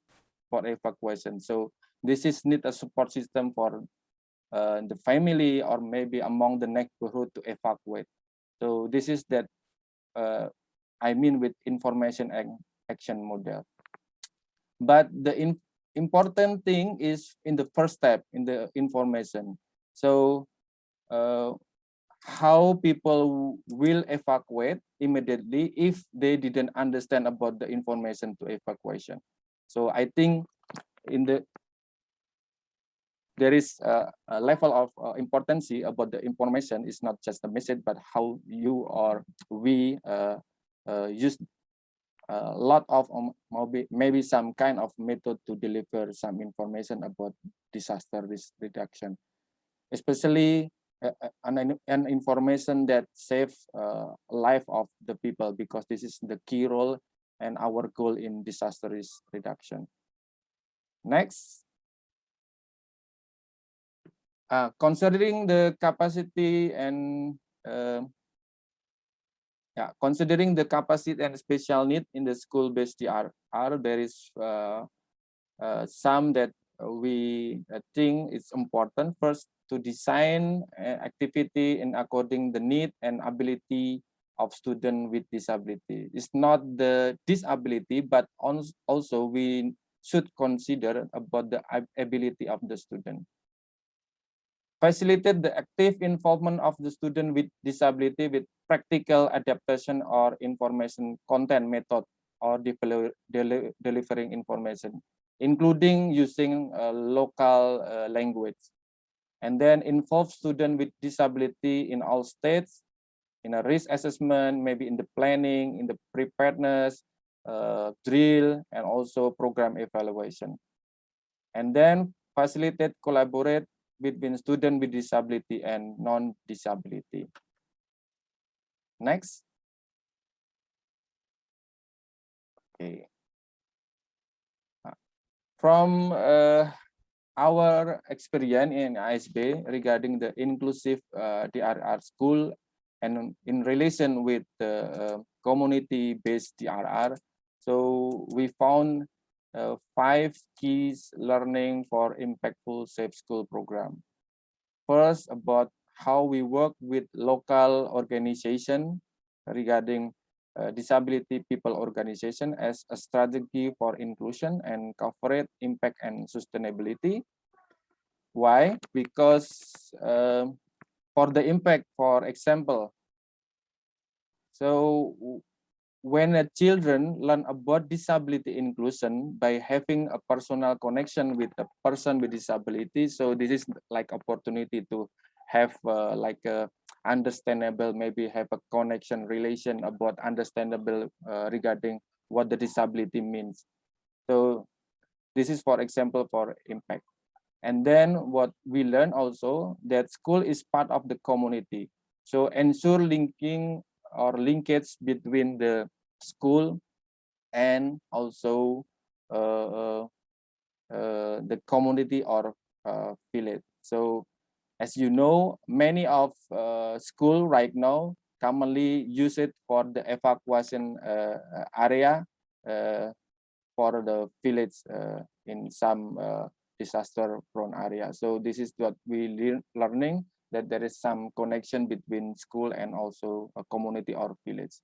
for evacuation. So this is need a support system for the family, or maybe among the neighborhood, to evacuate. So this is that I mean with information and action model. But the important thing is in the first step, in the information. So how people will evacuate immediately if they didn't understand about the information to evacuation. So I think there is a level of importance about the information. Is not just the message, but how you or we use a lot of maybe some kind of method to deliver some information about disaster risk reduction, especially an information that saves life of the people, because this is the key role and our goal in disaster risk reduction. Next. Considering the capacity and considering the capacity and special need in the school-based DRR, there is some that we think it's important. First, to design activity in according the need and ability of student with disability. It's not the disability, but also we should consider about the ability of the student. Facilitate the active involvement of the student with disability with practical adaptation or information content method, or delivering information, including using local language. And then involve student with disability in all states, in a risk assessment, maybe in the planning, in the preparedness, drill, and also program evaluation. And then facilitate, collaborate between student with disability and non-disability. Next. Okay. From our experience in ISB regarding the inclusive DRR school, and in relation with the community-based DRR, so we found 5 keys learning for impactful safe school program. First, about how we work with local organization regarding disability people organization as a strategy for inclusion and coverage, impact, and sustainability. Why? Because for the impact, for example, so when children learn about disability inclusion by having a personal connection with a person with disability, so this is like opportunity to have like a understandable, maybe have a connection relation about understandable regarding what the disability means. So this is for example for impact. And then what we learn also that school is part of the community. So ensure linking or linkage between the school and also the community or village. So as you know, many of school right now commonly use it for the evacuation area for the village in some disaster prone area. So this is what we learning, that there is some connection between school and also a community or village.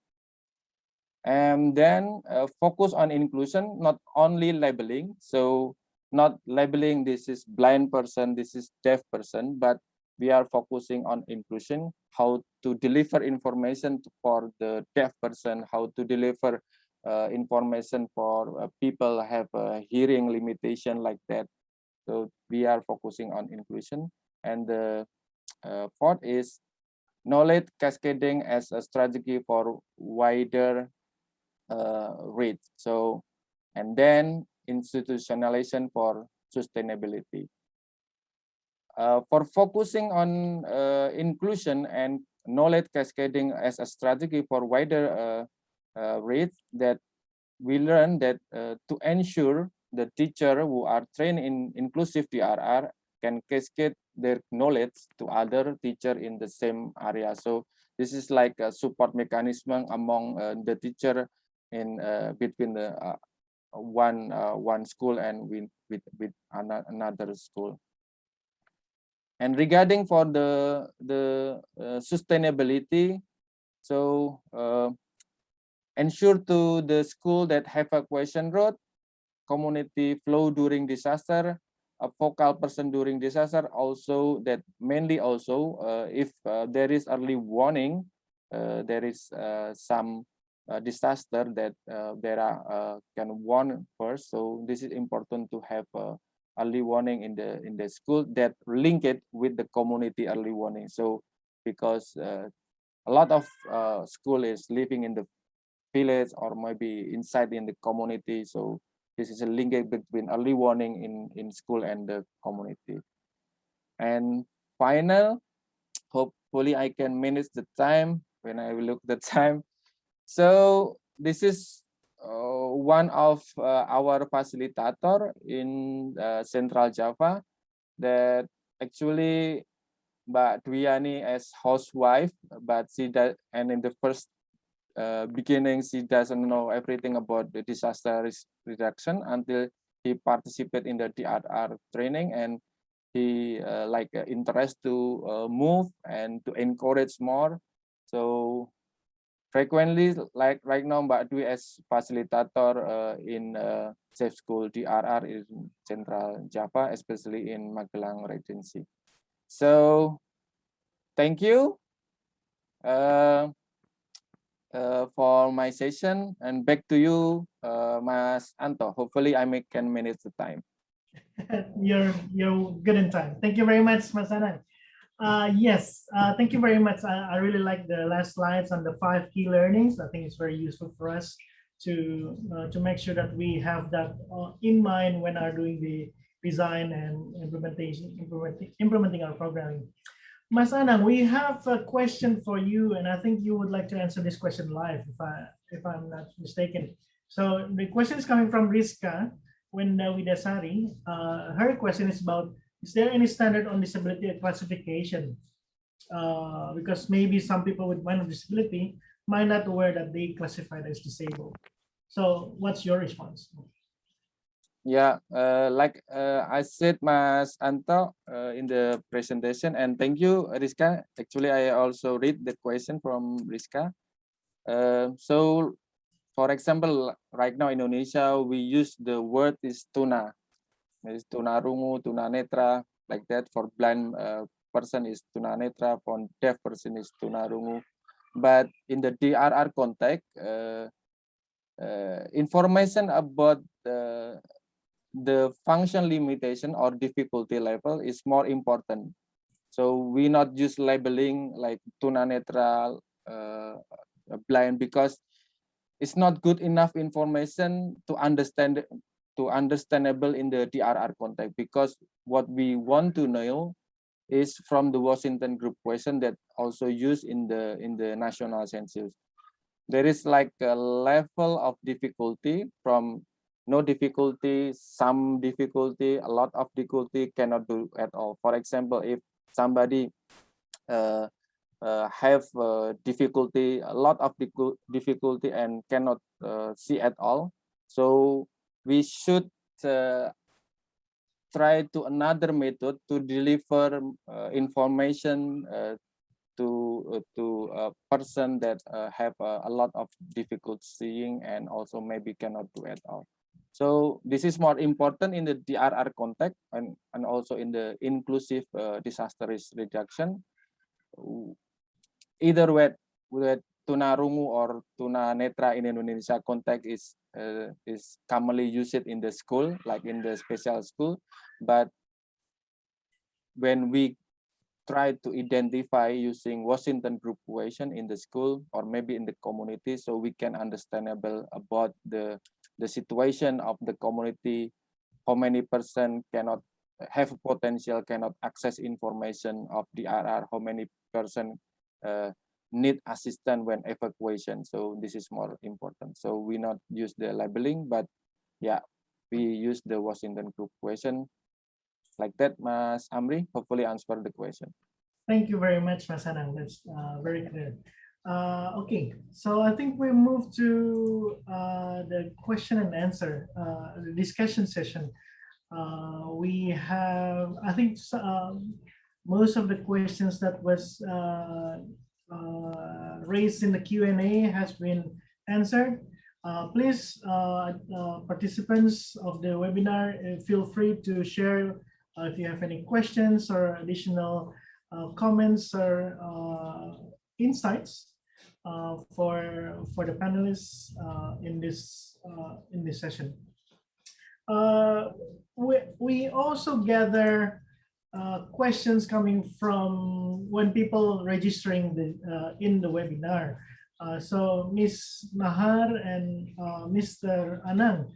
And then focus on inclusion, not only labeling. So not labeling this is blind person, this is deaf person, but we are focusing on inclusion, how to deliver information for the deaf person, how to deliver information for people have a hearing limitation like that. So we are focusing on inclusion. And the fourth is knowledge cascading as a strategy for wider reach. So, and then institutionalization for sustainability. For focusing on inclusion and knowledge cascading as a strategy for wider reach, that we learn that to ensure the teacher who are trained in inclusive DRR can cascade their knowledge to other teacher in the same area. So this is like a support mechanism among the teacher in between the one school and with another school. And regarding for the sustainability, so ensure to the school that have evacuation route, community flow during disaster, a focal person during disaster, also that mainly also if there is early warning, there is some disaster that there are can warn first. So this is important to have early warning in the school that link it with the community early warning. So because a lot of school is living in the village or maybe inside in the community, so this is a linkage between early warning in school and the community. And final, hopefully I can manage the time when I look the time. So this is one of our facilitator in Central Java, that actually Mbak Dwiani as housewife, but she does, and in the first beginning she doesn't know everything about the disaster risk reduction until he participated in the DRR training, and he like interest to move and to encourage more. So frequently, like right now, Mbak Dwi as facilitator in Safe School DRR in Central Java, especially in Magelang Regency. So thank you for my session, and back to you, Mas Anto. Hopefully I can manage the time. You're good in time. Thank you very much, Mas Anand. Yes, thank you very much. I really like the last slides on the 5 key learnings. I think it's very useful for us to make sure that we have that in mind when are doing the design and implementing our programming. Mas Anang, we have a question for you, and I think you would like to answer this question live, if I'm not mistaken. So the question is coming from Rizka Widasari. Her question is about, is there any standard on disability classification? Because maybe some people with minor disability might not aware that they classified as disabled. So what's your response? Yeah, like I said, Mas Anto, in the presentation, and thank you, Rizka. Actually, I also read the question from Rizka. So, for example, right now in Indonesia, we use the word is tuna. It's tuna rungu, tuna netra, like that. For blind person is tuna netra, for deaf person is tuna rungu. But in the DRR context, information about the function limitation or difficulty level is more important. So we not use labeling like tunanetra blind, because it's not good enough information to understandable in the DRR context, because what we want to know is from the Washington group question that also used in the national census. There is like a level of difficulty from no difficulty, some difficulty, a lot of difficulty, cannot do at all. For example, if somebody have difficulty, a lot of difficulty and cannot see at all, so we should try to another method to deliver information to a person that have a lot of difficulty seeing and also maybe cannot do at all. So this is more important in the DRR context and also in the inclusive disaster risk reduction. Either with tuna rungu or tuna netra in Indonesia context is commonly used in the school, like in the special school. But when we try to identify using Washington group question in the school or maybe in the community, so we can understandable about the situation of the community, how many person cannot have potential, cannot access information of DRR, how many person need assistance when evacuation. So this is more important. So we not use the labeling, but yeah, we use the Washington group question. Like that, Mas Amri, hopefully answer the question. Thank you very much, Mas Anang. That's very clear. Okay, so I think we move to the question and answer, the discussion session. We have, I think, most of the questions that was raised in the Q&A has been answered. Please, participants of the webinar, feel free to share if you have any questions or additional comments or insights for the panelists in this session. We also gather questions coming from when people registering in the webinar. So Ms. Nahar and Mr. Anang,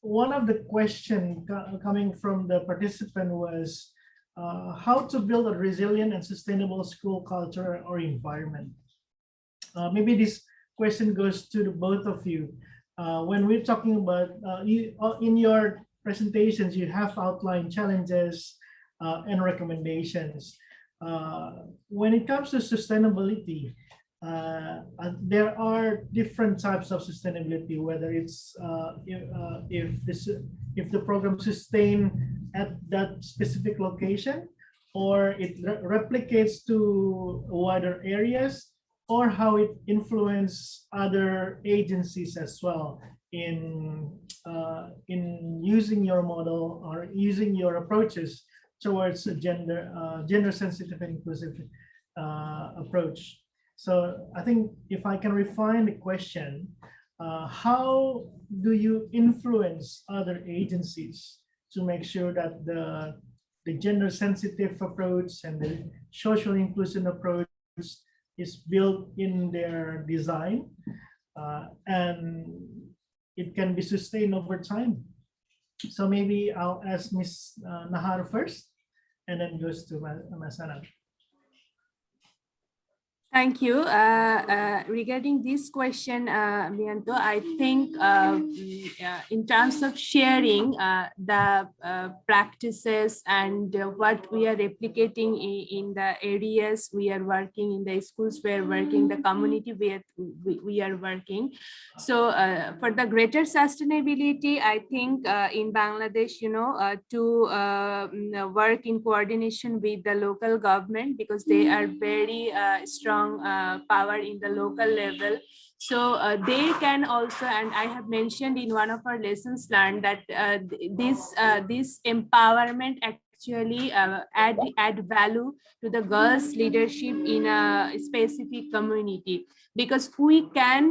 one of the questions coming from the participant was how to build a resilient and sustainable school culture or environment. Maybe this question goes to the both of you. When we're talking about, in your presentations, you have outlined challenges and recommendations. When it comes to sustainability, there are different types of sustainability, whether it's if the program sustain at that specific location, or it replicates to wider areas, or how it influences other agencies as well in using your model or using your approaches towards a gender sensitive and inclusive approach. So I think if I can refine the question, how do you influence other agencies to make sure that the gender sensitive approach and the social inclusion approach is built in their design and it can be sustained over time? So maybe I'll ask Ms. Nahar first and then goes to Mas Anang. Thank you. Regarding this question, Mianto, I think in terms of sharing the practices and what we are replicating in the areas we are working, in the schools we are working, the community we are working. So for the greater sustainability, I think in Bangladesh, to work in coordination with the local government, because they are very strong power in the local level. So they can also, and I have mentioned in one of our lessons learned that this empowerment actually add value to the girls' leadership in a specific community, because we can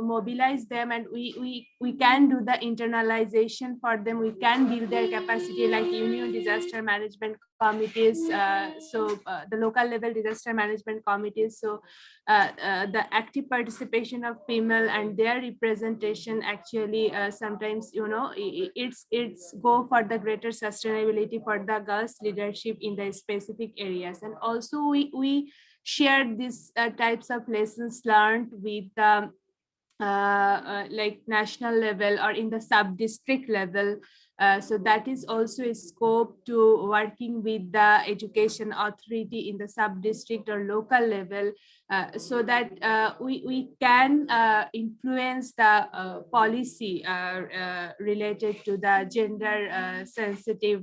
mobilize them, and we can do the internalization for them. We can build their capacity, like union disaster management committees, the local level disaster management committees. So the active participation of female and their representation actually sometimes, it's go for the greater sustainability for the girls leadership in the specific areas. And also we shared these types of lessons learned with like national level or in the sub-district level. So that is also a scope to working with the education authority in the sub-district or local level, so that we can influence the policy related to the gender sensitive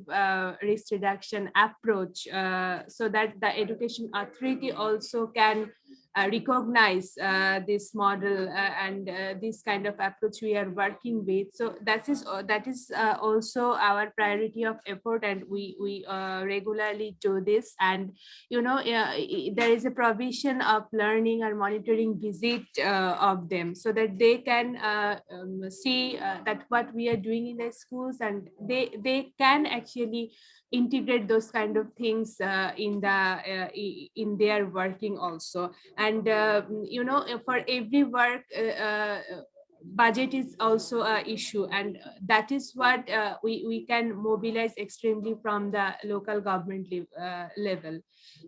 risk reduction approach, so that the education authority also can recognize this model and this kind of approach we are working with. So that is also our priority of effort, and we regularly do this. And there is a provision of learning or monitoring visit of them, so that they can see that what we are doing in the schools, and they can actually integrate those kind of things in their working also. And for every work, budget is also a issue, and that is what we can mobilize extremely from the local government level.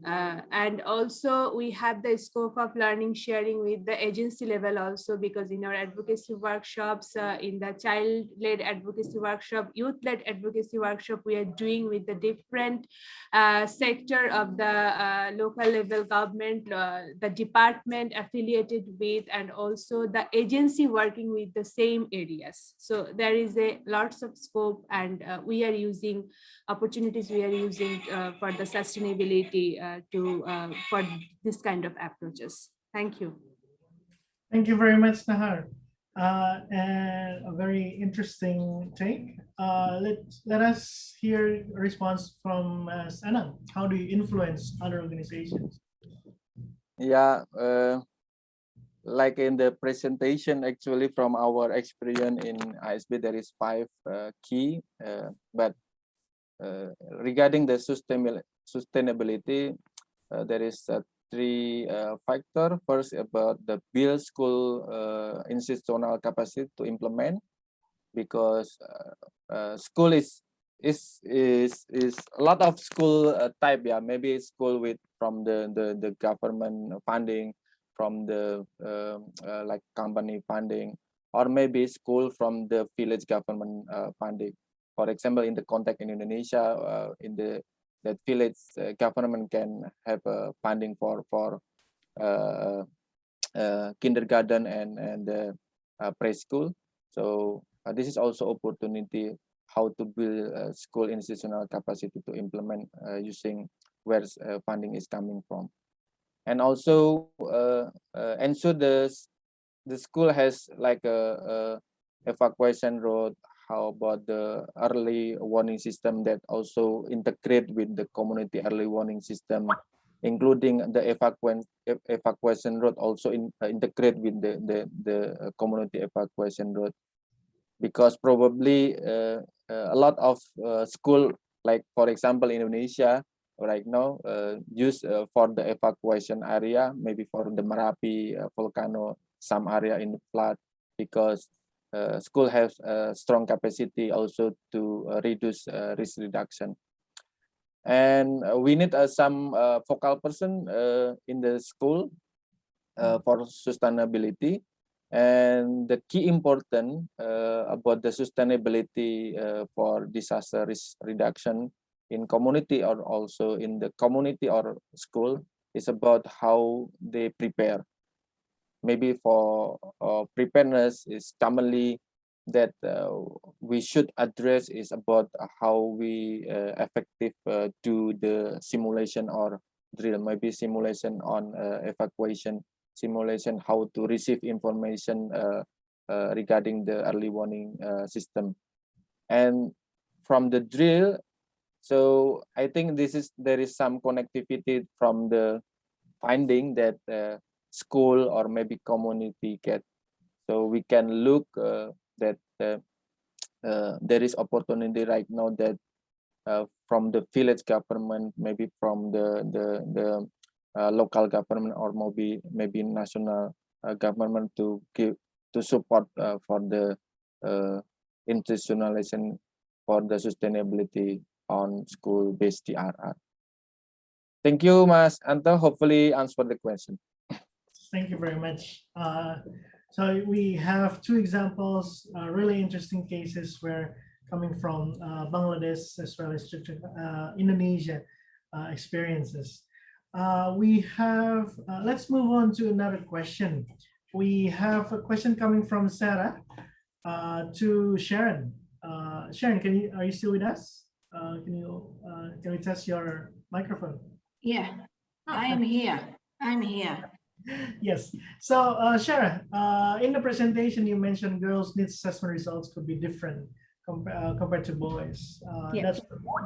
And also we have the scope of learning sharing with the agency level also, because in our advocacy workshops, in the child-led advocacy workshop, youth-led advocacy workshop, we are doing with the different sector of the local level government, the department affiliated with, and also the agency working with the same areas. So there is a lots of scope, and we are using opportunities, we are using for the sustainability for this kind of approaches. Thank you. Thank you very much, Nahar. And a very interesting take. Let us hear a response from Sanam. How do you influence other organizations? Yeah, like in the presentation, actually from our experience in ISB, there is 5 key, but regarding the sustainability, there is 3 factors. First, about the build school institutional capacity to implement, because school is a lot of school type. Yeah, maybe school with from the government funding, from the like company funding, or maybe school from the village government funding. For example, in the context in Indonesia, in that village government can have funding for kindergarten and preschool. So this is also opportunity how to build school institutional capacity to implement using where funding is coming from, and also ensure the school has like a evacuation road. How about the early warning system that also integrate with the community early warning system, including the evacuation road also integrate with the community evacuation road, because probably a lot of school, like for example in Indonesia right now, use for the evacuation area, maybe for the Merapi volcano, some area in the flood, because school has strong capacity also to reduce risk reduction. And we need some focal person in the school for sustainability. And the key important about the sustainability for disaster risk reduction in community or also in the community or school is about how they prepare. Maybe for preparedness is commonly that we should address is about how we effective do the simulation or drill, maybe simulation on evacuation, simulation how to receive information regarding the early warning system. And from the drill, so I think there is some connectivity from the finding that school or maybe community get. So we can look that there is opportunity right now that from the village government, maybe from the local government or maybe national government to support for the institutionalization for the sustainability on school-based DRR. Thank you, Mas Anto. Hopefully answer the question. Thank you very much. So we have two examples, really interesting cases where coming from Bangladesh as well as Indonesia experiences. We have, let's move on to another question. We have a question coming from Sarah to Sharon. Sharon, are you still with us? Can we test your microphone? Yeah, I am here. I'm here. Yes. So Sharon, in the presentation, you mentioned girls' needs assessment results could be different compared to boys. Yes.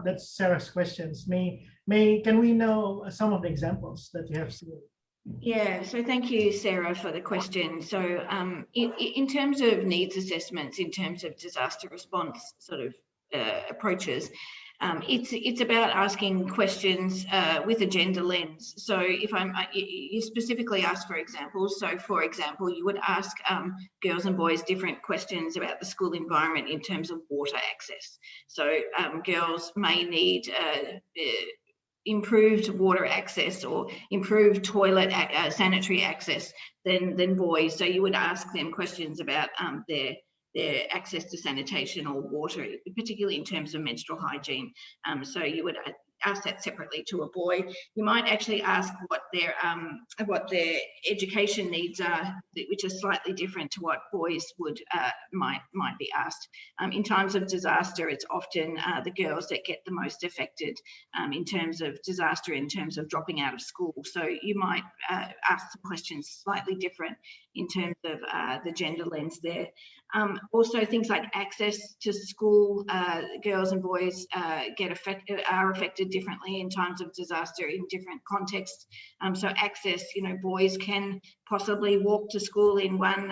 That's Sarah's questions. Can we know some of the examples that you have seen? Yeah, so thank you, Sarah, for the question. So in terms of needs assessments, in terms of disaster response sort of approaches, it's about asking questions with a gender lens. So if you specifically ask for examples, so for example, you would ask girls and boys different questions about the school environment in terms of water access. So girls may need improved water access or improved toilet sanitary access than boys. So you would ask them questions about their access to sanitation or water, particularly in terms of menstrual hygiene. So you would ask that separately to a boy. You might actually ask what their education needs are, which are slightly different to what boys would might be asked. In times of disaster, it's often the girls that get the most affected in terms of disaster, in terms of dropping out of school. So you might ask some questions slightly different in terms of the gender lens there. Also, things like access to school, girls and boys are affected differently in times of disaster in different contexts. So access, boys can possibly walk to school in one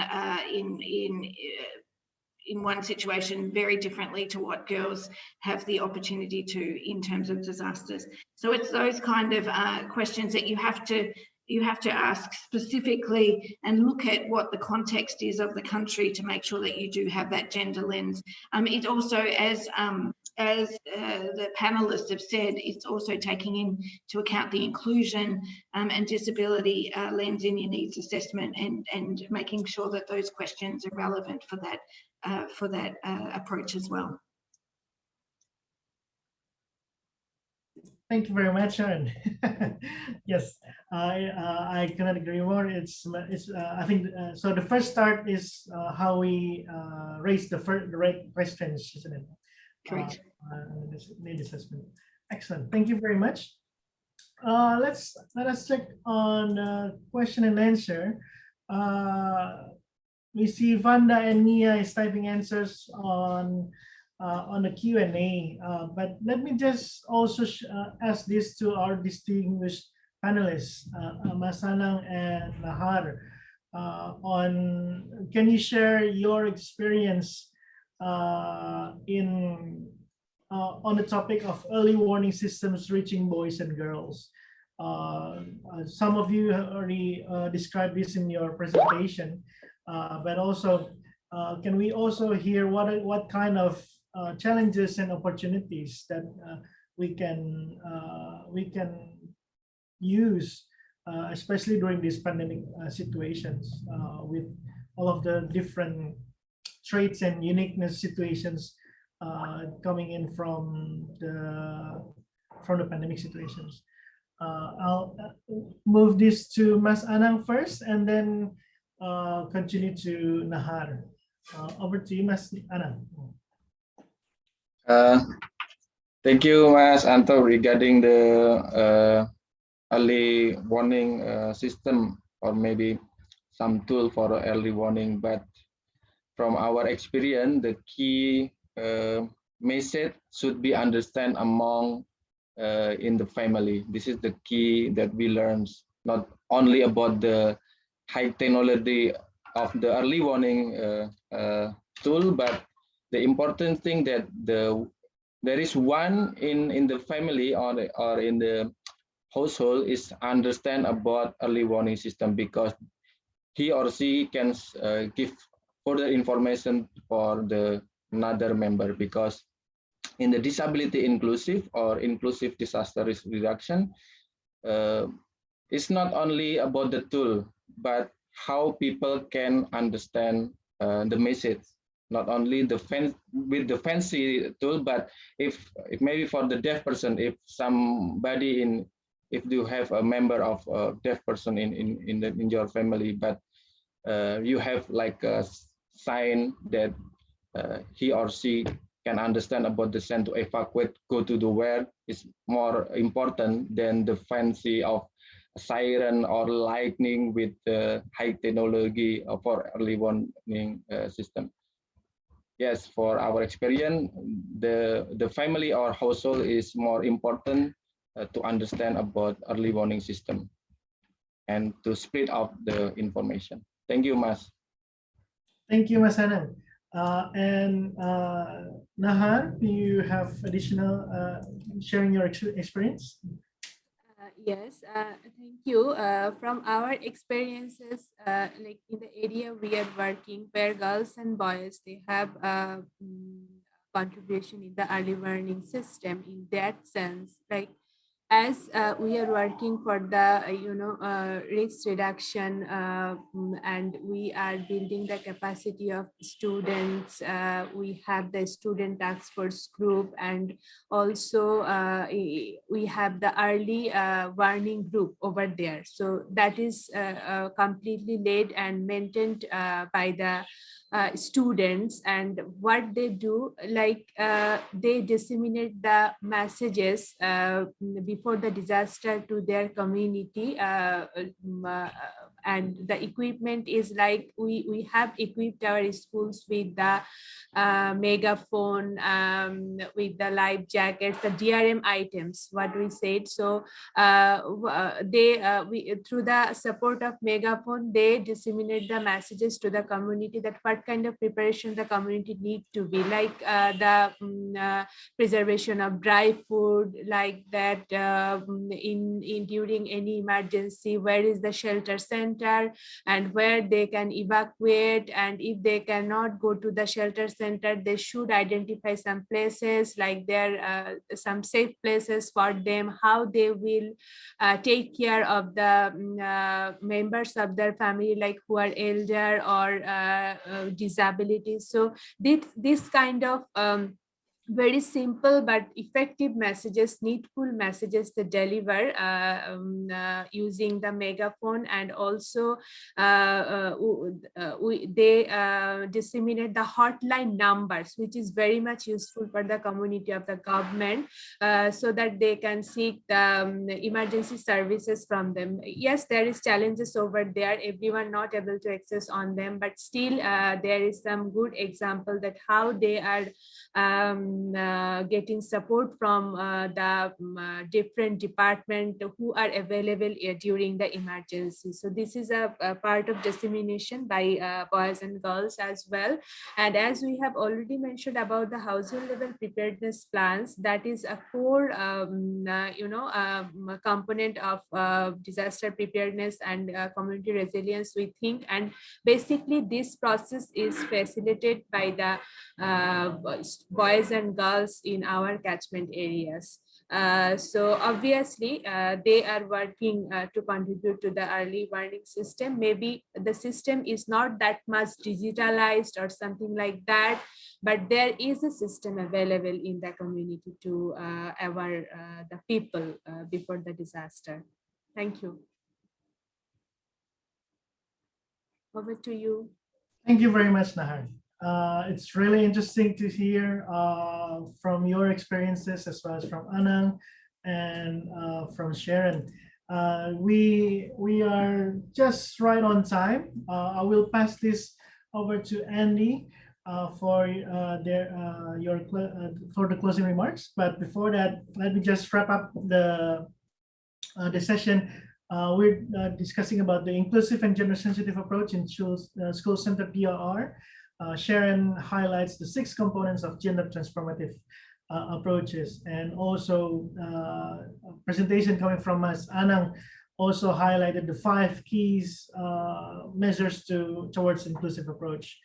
situation very differently to what girls have the opportunity to in terms of disasters. So it's those kind of questions that you have to ask specifically and look at what the context is of the country to make sure that you do have that gender lens. It also, as the panelists have said, it's also taking into account the inclusion and disability lens in your needs assessment and making sure that those questions are relevant for that approach as well. Thank you very much, Sharon. Yes, I cannot agree more. I think so. The first start is how we raise the right questions, isn't it? Correct. Need assessment. Excellent. Thank you very much. Let us check on question and answer. We see Vanda and Nia is typing answers on the Q&A, but let me just also ask this to our distinguished panelists, Masanang and Nahar, can you share your experience on the topic of early warning systems reaching boys and girls? Some of you have already described this in your presentation, but also can we also hear what kind of challenges and opportunities that we can use especially during these pandemic situations, with all of the different traits and uniqueness situations coming in from the pandemic situations. I'll move this to Mas Anang first, and then continue to Nahar. Over to you, Mas Anang. Thank you, Mas Anto, regarding the early warning system, or maybe some tool for early warning. But from our experience, the key message should be understand among in the family. This is the key that we learn, not only about the high technology of the early warning tool, but the important thing that there is one in the family or in the household is understand about early warning system, because he or she can give further information for the another member. Because in the disability inclusive or inclusive disaster risk reduction, it's not only about the tool, but how people can understand the message. Not only with the fancy tool, but if maybe for the deaf person, if somebody if you have a member of a deaf person in your family, but you have like a sign that he or she can understand about the send to evacuate, go to the where, is more important than the fancy of siren or lightning with the high technology for early warning system. Yes, for our experience, the family or household is more important to understand about early warning system and to split out the information. Thank you, Mas. Thank you, Mas Anang. And Nahar, do you have additional sharing your experience? Yes, thank you. From our experiences, like in the area we are working, where girls and boys, they have a contribution in the early warning system. In that sense, like as we are working for the risk reduction, and we are building the capacity of students, we have the student task force group, and also we have the early warning group over there. So that is completely led and maintained by the students. And what they do, like they disseminate the messages before the disaster to their community, and the equipment is like we have equipped our schools with the megaphone, with the life jackets, the DRM items, what we said. So we through the support of megaphone, they disseminate the messages to the community that what kind of preparation the community need to be, like the preservation of dry food, like that, in during any emergency, where is the shelter center and where they can evacuate, and if they cannot go to the shelter center, they should identify some places, like there some safe places for them, how they will take care of the members of their family, like who are elder or disabilities. So this kind of very simple but effective messages, needful messages to deliver using the megaphone. And also they disseminate the hotline numbers, which is very much useful for the community of the government, so that they can seek the emergency services from them. Yes, there is challenges over there, everyone not able to access on them, but still there is some good example that how they are getting support from the different department who are available during the emergency. So this is a part of dissemination by boys and girls as well. And as we have already mentioned about the household level preparedness plans, that is a core component of disaster preparedness and community resilience, we think. And basically this process is facilitated by the boys and girls in our catchment areas. So obviously, they are working to contribute to the early warning system. Maybe the system is not that much digitalized or something like that, but there is a system available in the community to aware the people before the disaster. Thank you. Over to you. Thank you very much, Nahar. It's really interesting to hear from your experiences as well as from Anang and from Sharon. We are just right on time. I will pass this over to Andy for for the closing remarks. But before that, let me just wrap up the session. We're discussing about the inclusive and gender-sensitive approach in school-centered PRR. Sharon highlights the 6 components of gender transformative approaches, and also a presentation coming from us, Anang, also highlighted the 5 keys measures towards inclusive approach.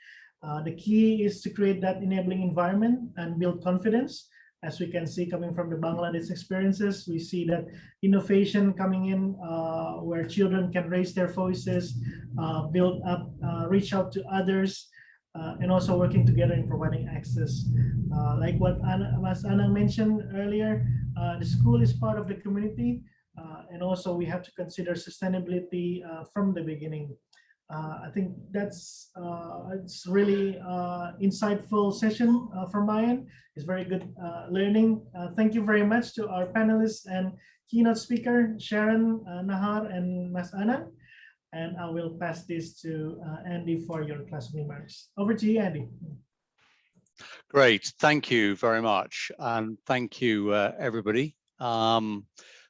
The key is to create that enabling environment and build confidence. As we can see coming from the Bangladesh experiences, we see that innovation coming in where children can raise their voices, build up, reach out to others, and also working together in providing access. Like what Anna mentioned earlier, the school is part of the community, and also we have to consider sustainability from the beginning. I think that's it's really insightful session from my end. It's very good learning. Thank you very much to our panelists and keynote speaker, Sharon, Nahar, and Mas Anang. And I will pass this to Andy for your closing remarks. Over to you, Andy. Great, thank you very much. And thank you, everybody.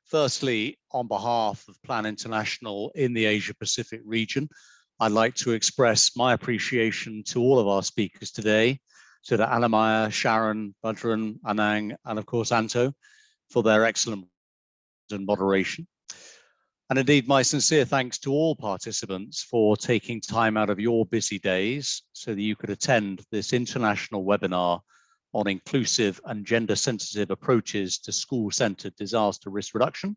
Firstly, on behalf of Plan International in the Asia Pacific region, I'd like to express my appreciation to all of our speakers today, to the Anamaya, Sharon, Badran, Anang, and of course, Anto, for their excellent and moderation. And indeed, my sincere thanks to all participants for taking time out of your busy days so that you could attend this international webinar on inclusive and gender-sensitive approaches to school-centered disaster risk reduction.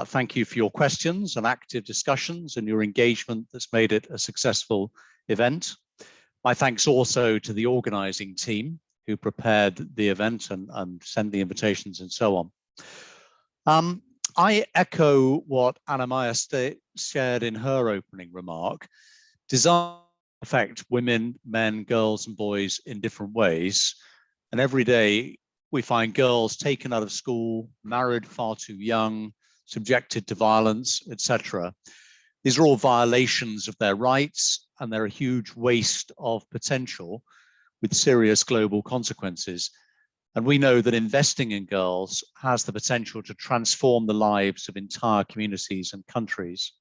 Thank you for your questions and active discussions and your engagement that's made it a successful event. My thanks also to the organizing team who prepared the event and sent the invitations and so on. I echo what Anamaya shared in her opening remark. Disaster affect women, men, girls, and boys in different ways. And every day we find girls taken out of school, married far too young, subjected to violence, etc. These are all violations of their rights, and they're a huge waste of potential with serious global consequences. And we know that investing in girls has the potential to transform the lives of entire communities and countries.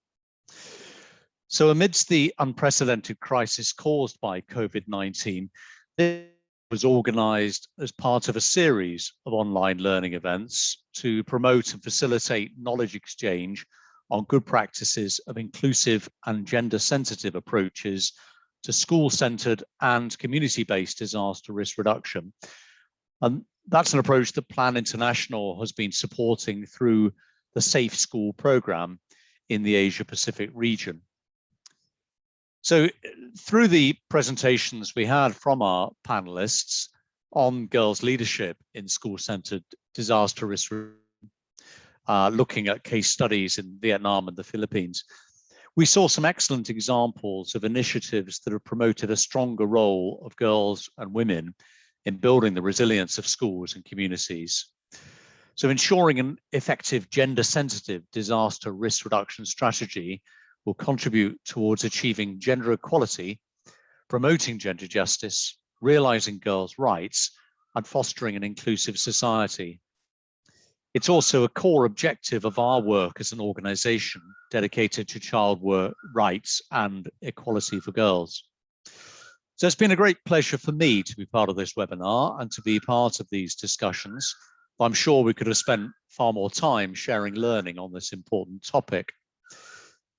So amidst the unprecedented crisis caused by COVID-19, this was organized as part of a series of online learning events to promote and facilitate knowledge exchange on good practices of inclusive and gender-sensitive approaches to school-centered and community-based disaster risk reduction. And that's an approach that Plan International has been supporting through the Safe School program in the Asia Pacific region. So through the presentations we had from our panelists on girls' leadership in school-centered disaster risk, looking at case studies in Vietnam and the Philippines, we saw some excellent examples of initiatives that have promoted a stronger role of girls and women in building the resilience of schools and communities. So ensuring an effective gender-sensitive disaster risk reduction strategy will contribute towards achieving gender equality, promoting gender justice, realizing girls' rights, and fostering an inclusive society. It's also a core objective of our work as an organization dedicated to child rights and equality for girls. So it's been a great pleasure for me to be part of this webinar and to be part of these discussions. I'm sure we could have spent far more time sharing learning on this important topic.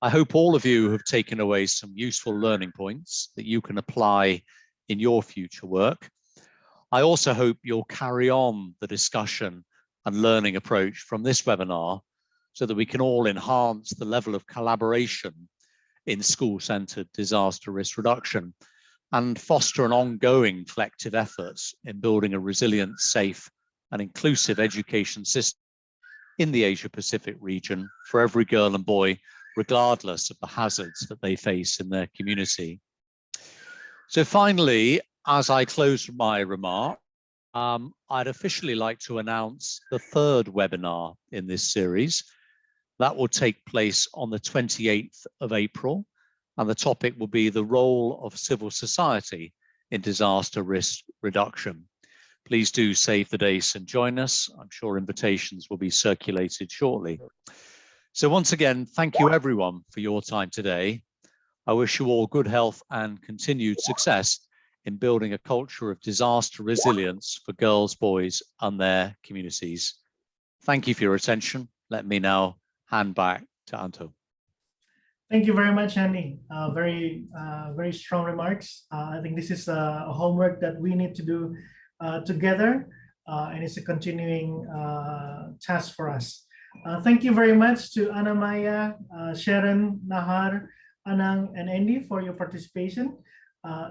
I hope all of you have taken away some useful learning points that you can apply in your future work. I also hope you'll carry on the discussion and learning approach from this webinar so that we can all enhance the level of collaboration in school-centered disaster risk reduction and foster an ongoing collective efforts in building a resilient, safe and inclusive education system in the Asia-Pacific region for every girl and boy, regardless of the hazards that they face in their community. So finally, as I close my remarks, I'd officially like to announce the third webinar in this series. That will take place on the 28th of April, and the topic will be the role of civil society in disaster risk reduction. Please do save the dates and join us. I'm sure invitations will be circulated shortly. So once again, thank you everyone for your time today. I wish you all good health and continued success in building a culture of disaster resilience for girls, boys, and their communities. Thank you for your attention. Let me now hand back to Anto. Thank you very much, Andy. Very strong remarks. I think this is a homework that we need to do together, and it's a continuing task for us. Thank you very much to Anna Maya, Sharon, Nahar, Anang, and Andy for your participation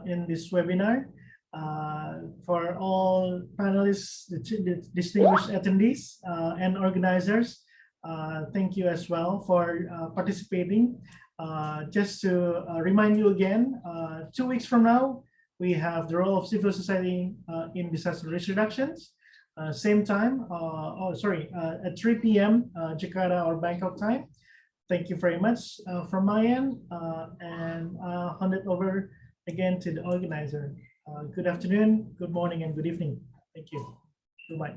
in this webinar. For all panelists, the distinguished attendees, and organizers, thank you as well for participating. Just to remind you again, 2 weeks from now, we have the role of civil society in disaster risk reductions. Same time, at 3 p.m. Jakarta or Bangkok time. Thank you very much from my end, and I'll hand it over again to the organizer. Good afternoon, good morning, and good evening. Thank you. Goodbye.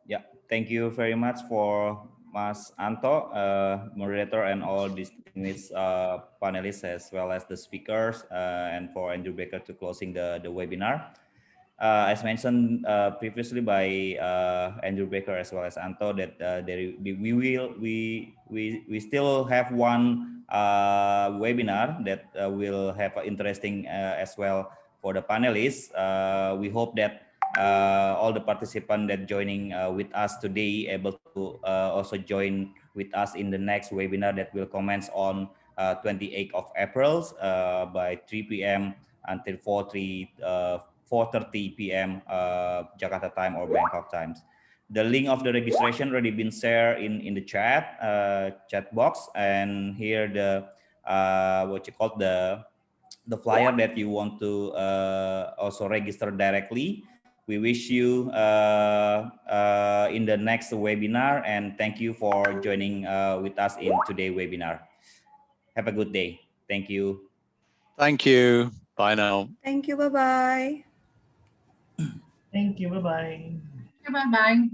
Yeah, thank you very much for Mas Anto, moderator, and all distinguished panelists, as well as the speakers, and for Andrew Baker to closing the webinar. As mentioned previously by Andrew Baker as well as Anto, that we still have one webinar that will have interesting as well for the panelists. We hope that all the participants that joining with us today able to also join with us in the next webinar that will commence on 28th of April by 3 p.m. until 4:30 p.m. Jakarta time or Bangkok times. The link of the registration already been shared in the chat box, and here the what you call the flyer that you want to also register directly. We wish you in the next webinar, and thank you for joining with us in today's webinar. Have a good day. Thank you. Thank you. Bye now. Thank you. Bye-bye. Thank you. Bye-bye. Bye-bye.